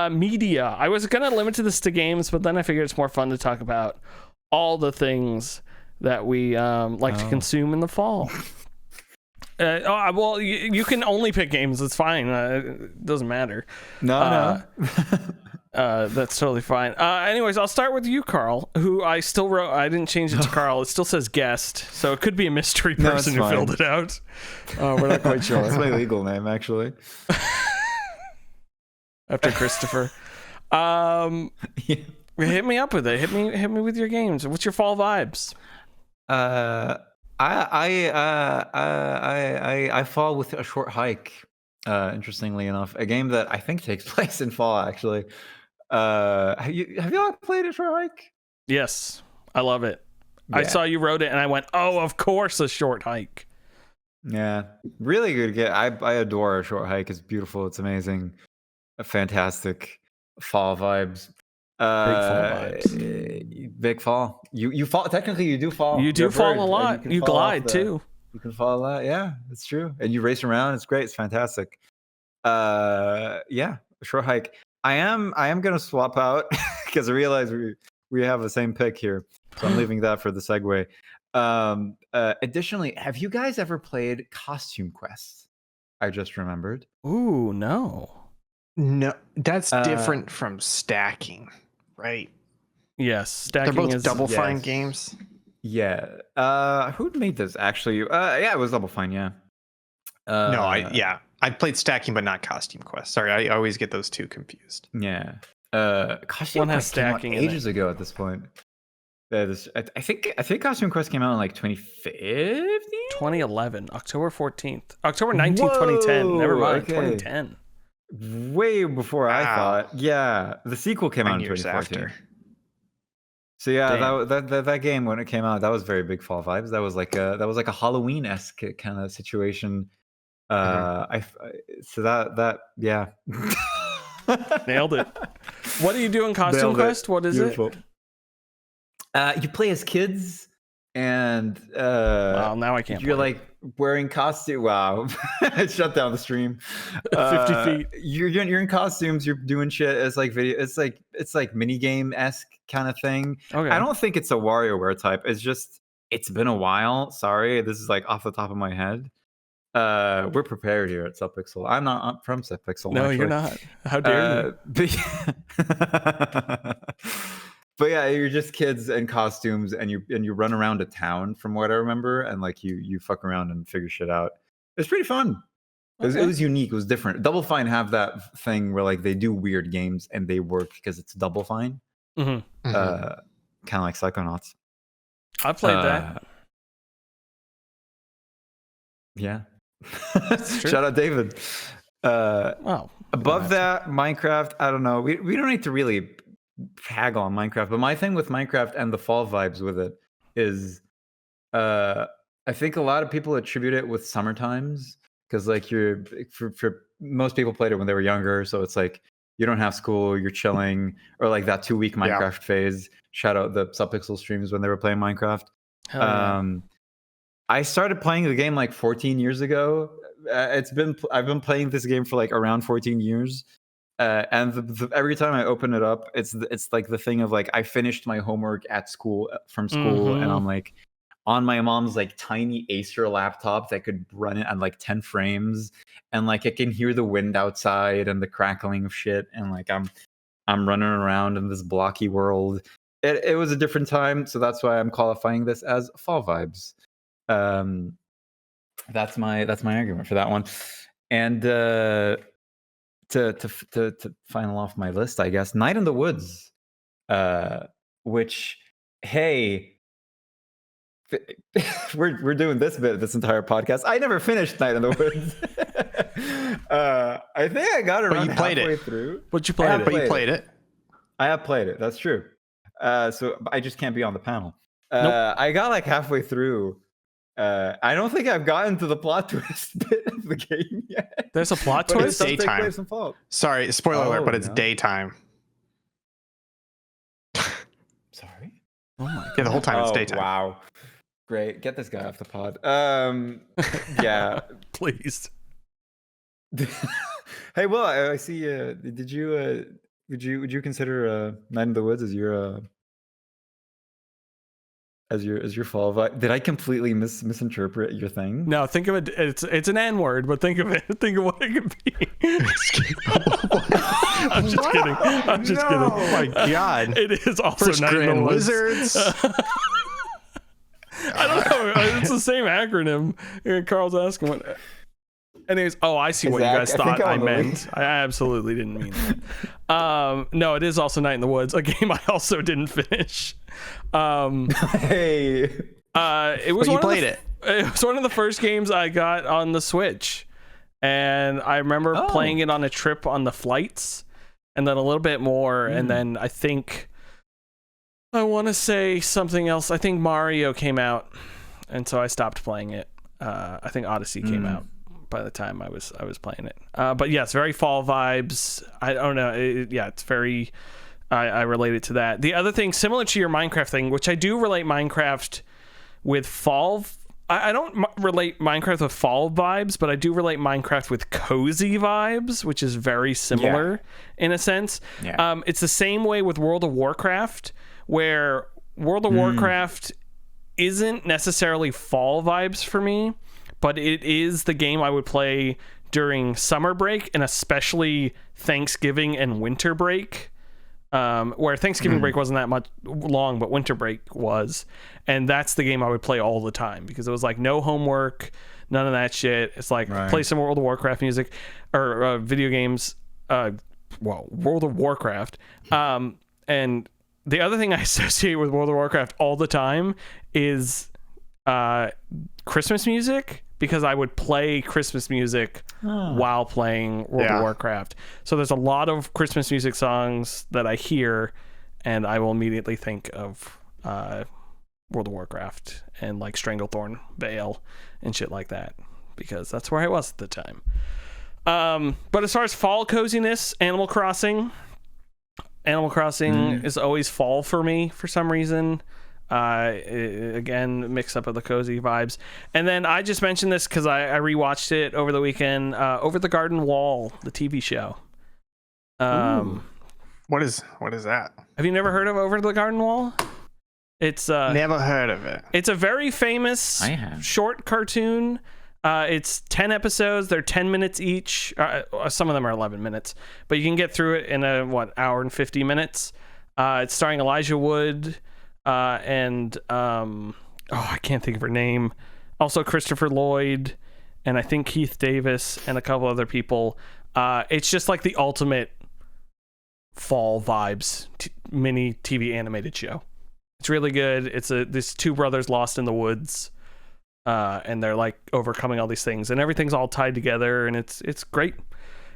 media. I was going to limit this to games, but then I figured it's more fun to talk about all the things that we like to consume in the fall. Well, you can only pick games. It's fine. It doesn't matter. No. That's totally fine. Anyways, I'll start with you, Karl, who I still wrote. I didn't change it to Karl. It still says guest, so it could be a mystery No, person it's who fine. filled it out. We're not quite sure. That's my legal name, actually. After Christopher. Yeah. Hit me up with it. Hit me with your games. What's your fall vibes? I fall with a short hike. Interestingly enough, a game that I think takes place in fall. Actually, have you all played a short hike? Yes, I love it. I Yeah. saw you wrote it, and I went, "Oh, of course, a short hike." Yeah, really good game. I adore a short hike. It's beautiful. It's amazing. Fantastic fall vibes. Big fall. You fall. Technically, you do fall. You do You're a fall bird, a and lot. can You fall off glide too. You can fall a lot. Yeah, it's true. And you race around. It's great. It's fantastic. Yeah, short hike. I am gonna swap out because I realize we have the same pick here, so I'm leaving that for the segue. Additionally, have you guys ever played Costume Quest? I just remembered. Ooh, no. No, that's different from stacking, right? Yes, stacking They're both is Double Fine yes. games. Yeah. Who made this actually? Yeah, it was Double Fine. Yeah. No, I played stacking, but not Costume Quest. Sorry, I always get those two confused. Yeah. Costume One has Quest came out stacking in it. ages ago at this point. I think Costume Quest came out in like 2015. 2011, October 14th, October 19th, 2010. Never Whoa, mind, okay. 2010. Way before I Wow. thought. Yeah, the sequel came out 9 in years 2014. after. So yeah, Damn. that game when it came out, that was very big fall vibes. That was like a Halloween-esque kind of situation. So that yeah. Nailed it. What do you do in Costume Nailed it. What is Beautiful. it? You play as kids, and Well, now I can't. you're play. like wearing costume. Wow, it shut down the stream. 50 feet. You're in costumes. You're doing shit. It's like video. It's like mini game esque kind of thing. Okay. I don't think it's a WarioWare type. It's just it's been a while. Sorry, this is like off the top of my head. We're prepared here at Subpixel. I'm not from Subpixel. No, actually. you're not. How dare you? But yeah, you're just kids in costumes, and you run around a town, from what I remember, and like you fuck around and figure shit out. It's pretty fun. It Okay. was unique. It was different. Double Fine have that thing where like they do weird games and they work because it's Double Fine. Mhm. Mhm. Kind of like Psychonauts. I played that. Yeah. true. Shout out David. Oh, Above that, Minecraft, I don't know. We don't need to really hag on Minecraft, but my thing with Minecraft and the fall vibes with it is I think a lot of people attribute it with summer times because like for most people played it when they were younger, so it's like you don't have school, you're chilling, or like that 2-week Minecraft phase. Shout out the Subpixel streams when they were playing Minecraft. hell yeah. I started playing the game like 14 years ago. I've been playing this game for like around 14 years. And every time I open it up, it's like the thing of like I finished my homework at school from school, and I'm like on my mom's like tiny Acer laptop that could run it at like 10 frames, and like I can hear the wind outside and the crackling of shit, and like I'm running around in this blocky world. It was a different time, so that's why I'm qualifying this as fall vibes. That's my argument for that one, and to final off my list, I guess, Night in the Woods, which, hey, we're doing this bit of this entire podcast. I never finished Night in the Woods. I think I got around you played halfway it. through. But you played it. But you played it. I have played it. That's true. So I just can't be on the panel. Nope. I got like halfway through. I don't think I've gotten to the plot twist bit of the game yet. There's a plot But it twist? does take Daytime. place in fall. Sorry, spoiler alert, but it's no. daytime. Sorry. Oh my Yeah, the whole time it's Oh, daytime. wow. Great. Get this guy off the pod. Yeah. Please. Hey, well, I see. Did you? Would you consider Night in the Woods as your fall vibe? Did I completely misinterpret your thing? No, think of it. It's an N word, but think of it. Think of what it could be. I'm just kidding. I'm just kidding. Oh my god. It is also First Night in the Grand Woods. Wizards. I don't know. It's the same acronym. And Carl's asking what. Anyways, I see what you Zach, guys I thought think I I'm meant. I absolutely didn't mean that. No, it is also Night in the Woods, a game I also didn't finish. Hey. It But was you one played of the, it was one of the first games I got on the Switch, and I remember playing it on a trip on the flights, and then a little bit more, and then I think I want to say something else. I think Mario came out, and so I stopped playing it. I think Odyssey came out by the time I was playing it. But yes, very fall vibes. I don't know. It's very. I relate it to that. The other thing, similar to your Minecraft thing, which I do relate Minecraft with fall. I don't relate Minecraft with fall vibes, but I do relate Minecraft with cozy vibes, which is very similar in a sense. Yeah. It's the same way with World of Warcraft, where World of Warcraft isn't necessarily fall vibes for me, but it is the game I would play during summer break, and especially Thanksgiving and winter break. Where Thanksgiving break wasn't that much long, but winter break was, and that's the game I would play all the time because it was like no homework, none of that shit. It's like play some World of Warcraft music or video games. World of Warcraft. And the other thing I associate with World of Warcraft all the time is Christmas music, because I would play Christmas music while playing World of Warcraft. So there's a lot of Christmas music songs that I hear, and I will immediately think of World of Warcraft and like Stranglethorn Vale and shit like that, because that's where I was at the time. But as far as fall coziness, Animal Crossing is always fall for me for some reason. Again, mix up of the cozy vibes. And then I just mentioned this because I rewatched it over the weekend. Over the Garden Wall, the TV show. What is that? Have you never heard of Over the Garden Wall? It's Never heard of it. It's a very famous short cartoon. It's 10 episodes. They're 10 minutes each. Some of them are 11 minutes, but you can get through it in a hour and 50 minutes. It's starring Elijah Wood. And I can't think of her name. Also Christopher Lloyd, and I think Keith Davis, and a couple other people. It's just like the ultimate fall vibes mini TV animated show. It's really good. It's these two brothers lost in the woods, and they're like overcoming all these things, and everything's all tied together, and it's great.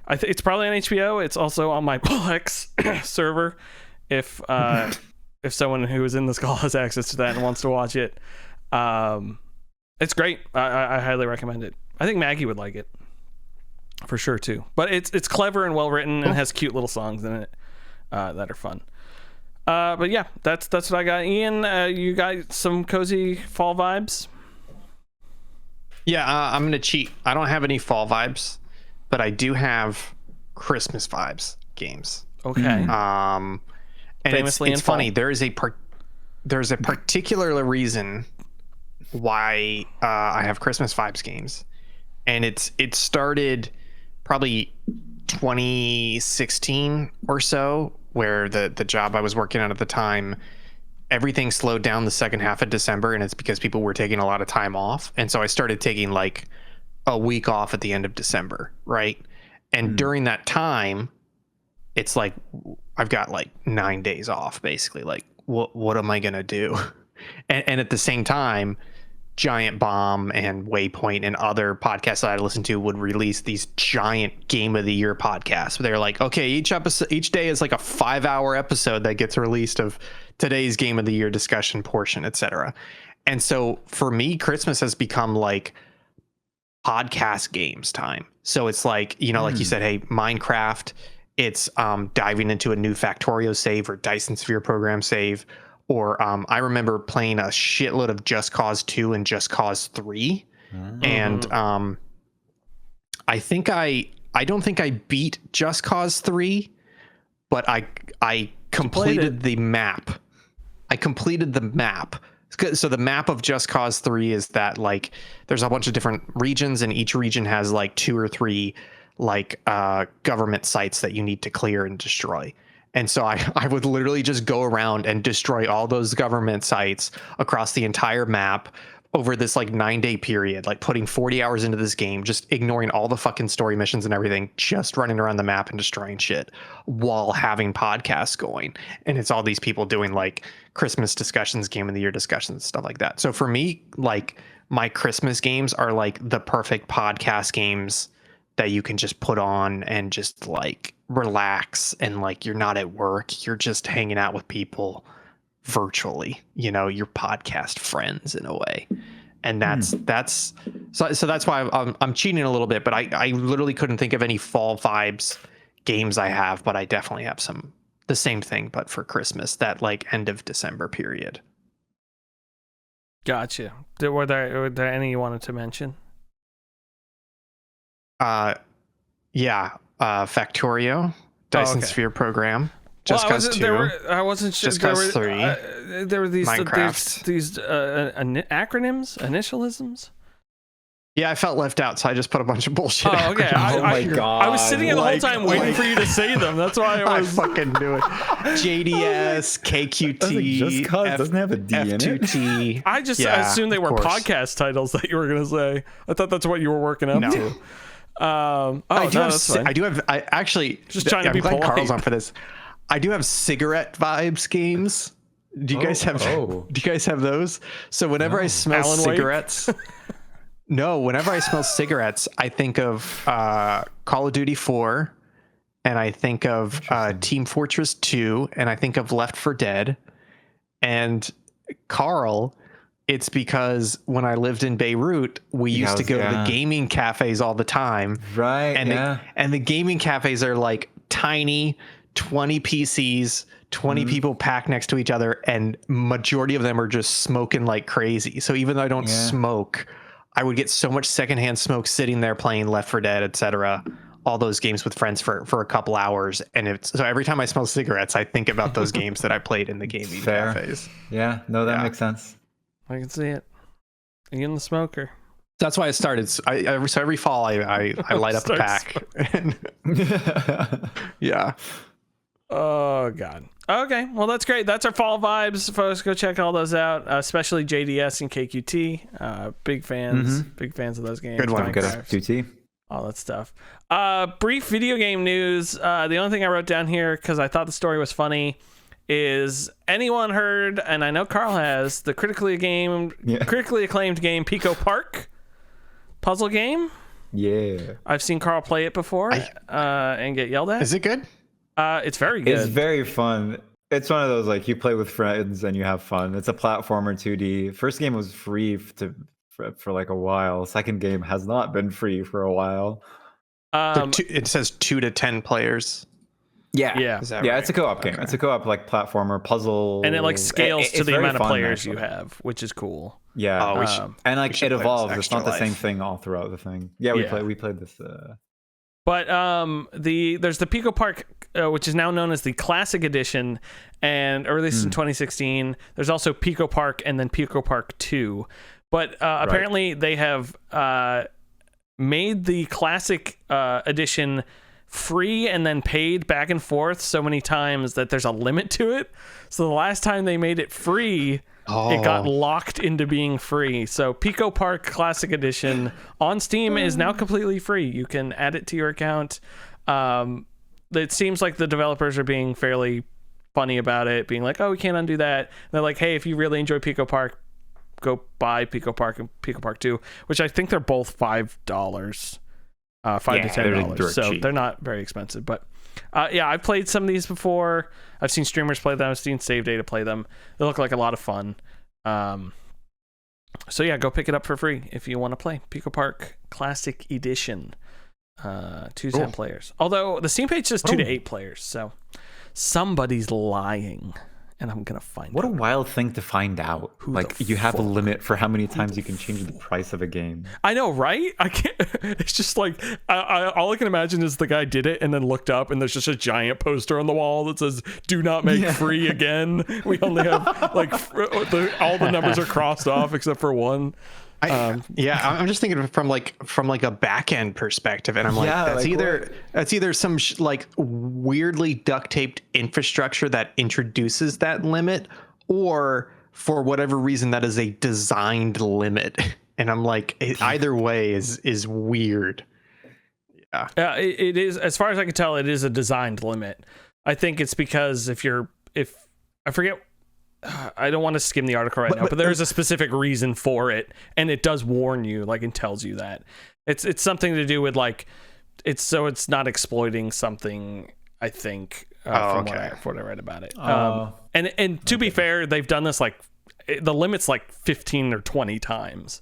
It's probably on HBO. It's also on my Plex server. If someone who is in this call has access to that and wants to watch it, it's great. I highly recommend it. I think Maggie would like it for sure too. But it's clever and well written and has cute little songs in it that are fun. But yeah, that's what I got. Ian, you got some cozy fall vibes? Yeah, I'm gonna cheat. I don't have any fall vibes, but I do have Christmas vibes games. Okay. And Famously it's in fall. funny. There's a particular reason why I have Christmas vibes games, and it started probably 2016 or so, where the job I was working on at the time, everything slowed down the second half of December, and it's because people were taking a lot of time off, and so I started taking like a week off at the end of December, right? And during that time, it's like I've got like 9 days off, basically. Like, what am I gonna do? And at the same time, Giant Bomb and Waypoint and other podcasts that I listen to would release these giant Game of the Year podcasts. Where they're like, okay, each day is like a 5-hour episode that gets released of today's Game of the Year discussion portion, etc. And so for me, Christmas has become like podcast games time. So it's like, like you said, hey, Minecraft, it's diving into a new Factorio save or Dyson Sphere program save. Or I remember playing a shitload of Just Cause 2 and Just Cause 3. And I don't think I beat Just Cause 3, but I completed the map. I completed the map. So the map of Just Cause 3 is that like there's a bunch of different regions, and each region has like 2 or 3 like government sites that you need to clear and destroy. And so I would literally just go around and destroy all those government sites across the entire map over this like 9-day period, like putting 40 hours into this game, just ignoring all the fucking story missions and everything, just running around the map and destroying shit while having podcasts going. And it's all these people doing like Christmas discussions, Game of the Year discussions, stuff like that. So for me, like my Christmas games are like the perfect podcast games that you can just put on and just like relax, and like you're not at work, you're just hanging out with people virtually, your podcast friends in a way. And that's so that's why I'm cheating a little bit, but I literally couldn't think of any fall vibes games I have, but I definitely have the same thing, but for Christmas, that like end of December period. Gotcha. Were there any you wanted to mention? Factorio, Dyson Sphere program, Just Cause 2. I wasn't sure. Just Cause 3. There were these Minecraft. these acronyms, initialisms. Yeah, I felt left out, so I just put a bunch of bullshit. Oh, okay. Oh my God. I was sitting here the whole time waiting for you to say them. That's why I was. I fucking knew it. JDS, KQT, Just Cause doesn't have a D in it. F2T. I just assumed they were podcast titles that you were going to say. I thought that's what you were working up to. I actually just trying to be polite. Karl's on for this. I do have cigarette vibes games. Do you guys have? Do you guys have those? So whenever I smell cigarettes, whenever I smell cigarettes, I think of Call of Duty 4, and I think of Team Fortress 2, and I think of Left 4 Dead. And Karl, it's because when I lived in Beirut, we used to go to the gaming cafes all the time. Right. And the gaming cafes are like tiny, 20 PCs, 20 people packed next to each other, and majority of them are just smoking like crazy. So even though I don't smoke, I would get so much secondhand smoke sitting there playing Left 4 Dead, etc. All those games with friends for a couple hours. And so every time I smell cigarettes, I think about those games that I played in the gaming cafes. Yeah, no, that makes sense. I can see it. Again, the smoker. That's why I started. So every fall, I light up a pack. Yeah. Oh, God. Okay. Well, that's great. That's our fall vibes, folks. Go check all those out, especially JDS and KQT. Big fans. Big fans of those games. Good one. Good QT. All that stuff. Brief video game news. The only thing I wrote down here, because I thought the story was funny, is anyone heard, and I know Karl has, the critically acclaimed game Pico Park puzzle game? Yeah. I've seen Karl play it before and get yelled at. Is it good? It's very good. It's very fun. It's one of those like you play with friends and you have fun. It's a platformer 2D. First game was free for like a while. Second game has not been free for a while. It says 2 to 10 players. Yeah. Right? It's a co-op game. It's a co-op like platformer puzzle. And it like scales to the amount of players you have, which is cool. Yeah. And like it evolves. It's not the same thing all throughout the thing. Yeah, we played this. But there's the Pico Park, which is now known as the Classic Edition, and released in 2016. There's also Pico Park and then Pico Park 2. But apparently they have made the Classic Edition free and then paid back and forth so many times that there's a limit to it. So the last time they made it free, it got locked into being free. So Pico Park Classic Edition on Steam is now completely free. You can add it to your account. It seems like the developers are being fairly funny about it, being like, oh, we can't undo that. And they're like, hey, if you really enjoy Pico Park, go buy Pico Park and Pico Park 2, which I think they're both $5, $5 to $10. So they're not very expensive. But yeah, I've played some of these before. I've seen streamers play them. I've seen Save Data play them. They look like a lot of fun. So yeah, go pick it up for free if you want to play Pico Park Classic Edition. 2 to 10 players. Although the Steam page says 2 to 8 players, so somebody's lying, and I'm gonna find What out. a wild thing to find out. Who Like, the you have a fuck? limit for how many times you can change the price of a game. I know, right? I can't. It's just like all I can imagine is the guy did it and then looked up, and there's just a giant poster on the wall that says "Do not make free again." We only have like all the numbers are crossed off except for one. I'm just thinking from like a back end perspective, and I'm like, Yeah, that's like that's either some like weirdly duct taped infrastructure that introduces that limit, or for whatever reason that is a designed limit. And I'm like, either way is weird. Yeah, it is. As far as I can tell, it is a designed limit. I think it's because if I forget. I don't want to skim the article right now, but there is a specific reason for it, and it does warn you, like, it tells you that it's something to do with like it's not exploiting something. I think from what I read about it. And to be fair, they've done this like the limit's like 15 or 20 times.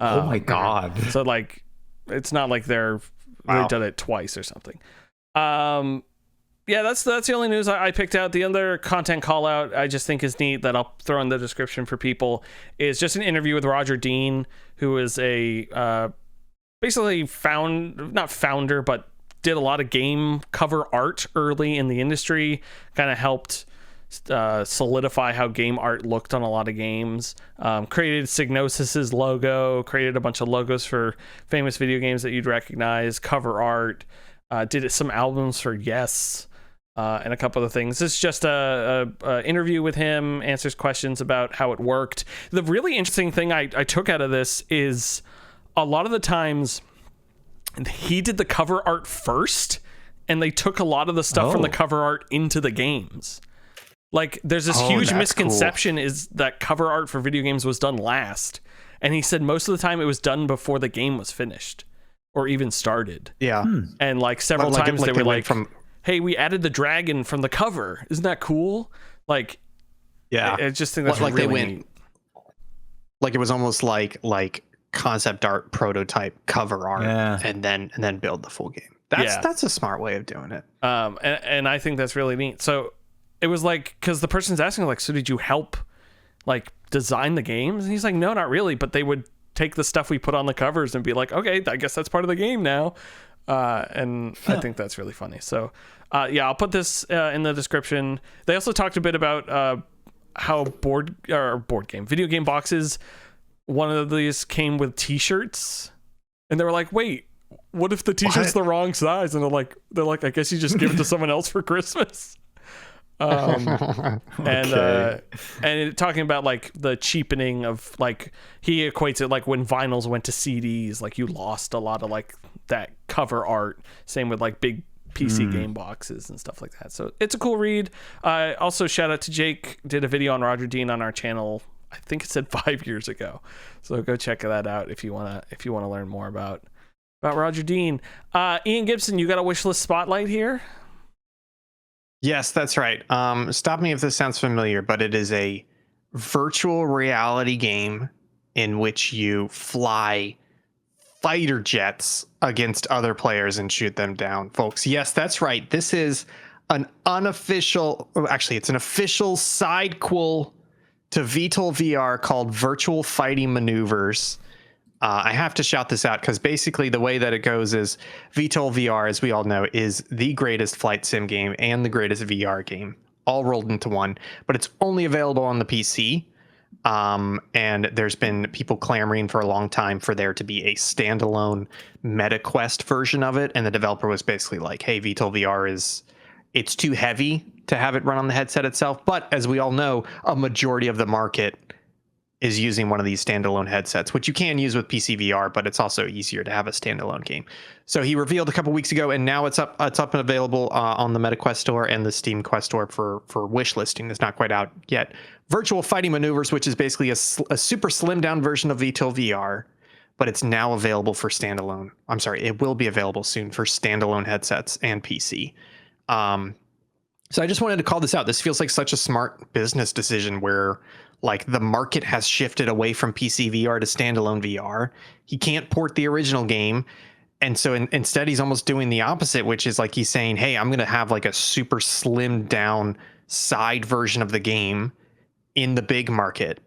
Oh my god! So like, it's not like they've done it twice or something. Yeah, that's the only news I picked out. The other content call out I just think is neat that I'll throw in the description for people is just an interview with Roger Dean, who is a basically not founder, but did a lot of game cover art early in the industry, kind of helped solidify how game art looked on a lot of games, created Signosis's logo, created a bunch of logos for famous video games that you'd recognize, cover art, did some albums for Yes, and a couple of things. It's just a interview with him, answers questions about how it worked. The really interesting thing I took out of this is a lot of the times he did the cover art first, and they took a lot of the stuff from the cover art into the games. Like, there's this huge misconception is that cover art for video games was done last, and he said most of the time it was done before the game was finished or even started. Yeah. And like several times they were like, hey, we added the dragon from the cover. Isn't that cool? Like, yeah, I just think that's like really they went neat. Like it was almost like concept art, prototype, cover art, and then build the full game. That's a smart way of doing it. And I think that's really neat. So it was like, because the person's asking like, so did you help like design the games? And he's like, no, not really. But they would take the stuff we put on the covers and be like, okay, I guess that's part of the game now. And I think that's really funny. So yeah, I'll put this in the description. They also talked a bit about how video game boxes, one of these came with t-shirts, and they were like, wait, what if the t-shirt's the wrong size? And they're like, I guess you just give it to someone else for Christmas. And talking about like the cheapening of, like, he equates it like when vinyls went to CDs, like you lost a lot of like that cover art. Same with like big PC game boxes and stuff like that. So it's a cool read. Also, shout out to Jake, did a video on Roger Dean on our channel. I think it said 5 years ago. So go check that out if you wanna learn more about Roger Dean. Ian Gibson, you got a wishlist spotlight here? Yes, that's right. Stop me if this sounds familiar, but it is a virtual reality game in which you fly fighter jets against other players and shoot them down, folks. Yes, that's right. This is an unofficial, actually, it's an official sidequel to VTOL VR called Virtual Fighting Maneuvers. I have to shout this out because basically the way that it goes is VTOL VR, as we all know, is the greatest flight sim game and the greatest VR game all rolled into one, but it's only available on the PC. And there's been people clamoring for a long time for there to be a standalone MetaQuest version of it. And the developer was basically like, hey, VTOL VR it's too heavy to have it run on the headset itself. But as we all know, a majority of the market is using one of these standalone headsets, which you can use with PC VR, but it's also easier to have a standalone game. So he revealed a couple weeks ago, and now it's up and available on the MetaQuest store and the Steam Quest store for wish listing. It's not quite out yet. Virtual Fighting Maneuvers, which is basically a super slimmed down version of VTOL VR, but it's now available for standalone. I'm sorry, it will be available soon for standalone headsets and PC. So I just wanted to call this out. This feels like such a smart business decision where like the market has shifted away from PC VR to standalone VR. He can't port the original game. And so instead he's almost doing the opposite, which is like he's saying, hey, I'm going to have like a super slimmed down side version of the game in the big market.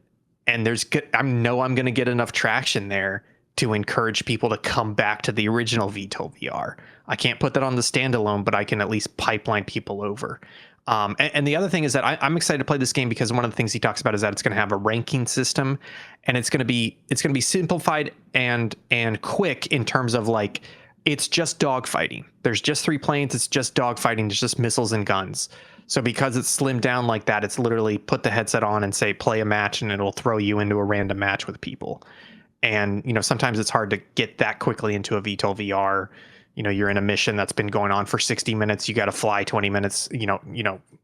And I'm going to get enough traction there to encourage people to come back to the original VTOL VR. I can't put that on the standalone, but I can at least pipeline people over. And the other thing is that I'm excited to play this game because one of the things he talks about is that it's going to have a ranking system, and it's going to be simplified and quick in terms of like it's just dogfighting. There's just 3 planes. It's just dogfighting. There's just missiles and guns. So because it's slimmed down like that, it's literally put the headset on and say play a match, and it'll throw you into a random match with people. And sometimes it's hard to get that quickly into a VTOL VR. You're in a mission that's been going on for 60 minutes. You got to fly 20 minutes,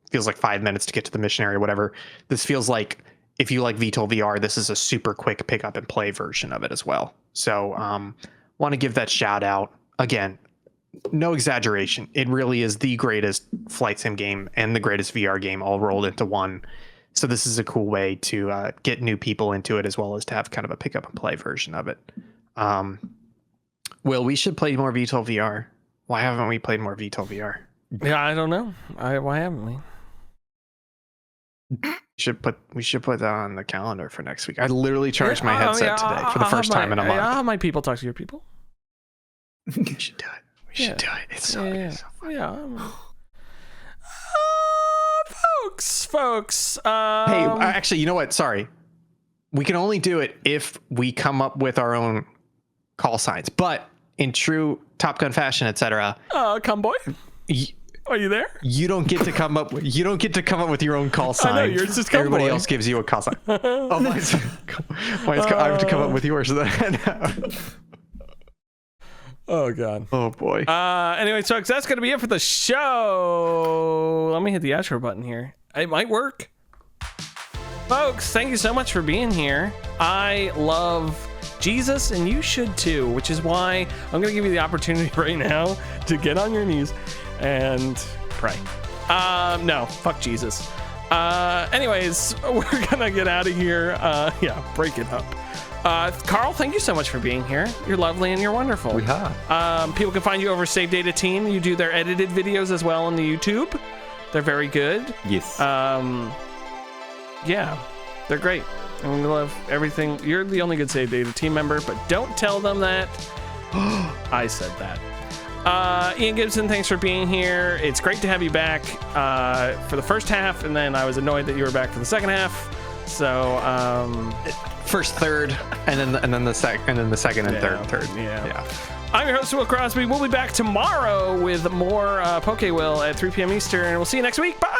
feels like 5 minutes to get to the mission area, whatever. This feels like if you like VTOL VR, this is a super quick pick up and play version of it as well. So want to give that shout out. Again, no exaggeration. It really is the greatest flight sim game and the greatest VR game all rolled into one. So this is a cool way to get new people into it as well as to have kind of a pick up and play version of it. Will, we should play more VTOL VR. Why haven't we played more VTOL VR? Yeah, I don't know. Why haven't we? We should put that on the calendar for next week. I literally charged my headset today for the first time in a month. I'll have my people talk to your people. We should do it. We should do it. It's so good. So fun. Yeah. Folks. Hey, actually, you know what? Sorry. We can only do it if we come up with our own call signs. But in true Top Gun fashion, etc. Cumboy? Are you there? You don't get to come up with your own call sign. I know, yours is Everybody Cumboy. else gives you a call sign. Oh, mine's I have to come up with yours. Oh god. Oh boy. Anyway, so that's gonna be it for the show. Let me hit the outro button here. It might work. Folks, thank you so much for being here. I love Jesus, and you should too, which is why I'm gonna give you the opportunity right now to get on your knees and pray. No, fuck Jesus. Anyways, we're gonna get out of here. Break it up. Karl, thank you so much for being here. You're lovely and you're wonderful. We have. People can find you over Save Data Team. You do their edited videos as well on the YouTube. They're very good. Yes. Yeah, they're great. And we love everything. You're the only good Save Data Team member, but don't tell them that I said that. Ian Gibson, thanks for being here. It's great to have you back for the first half, and then I was annoyed that you were back for the second half. So first, third, and then the second and third. Yeah. I'm your host, Will Crosby. We'll be back tomorrow with more Poke Will at 3 p.m. Eastern. We'll see you next week. Bye.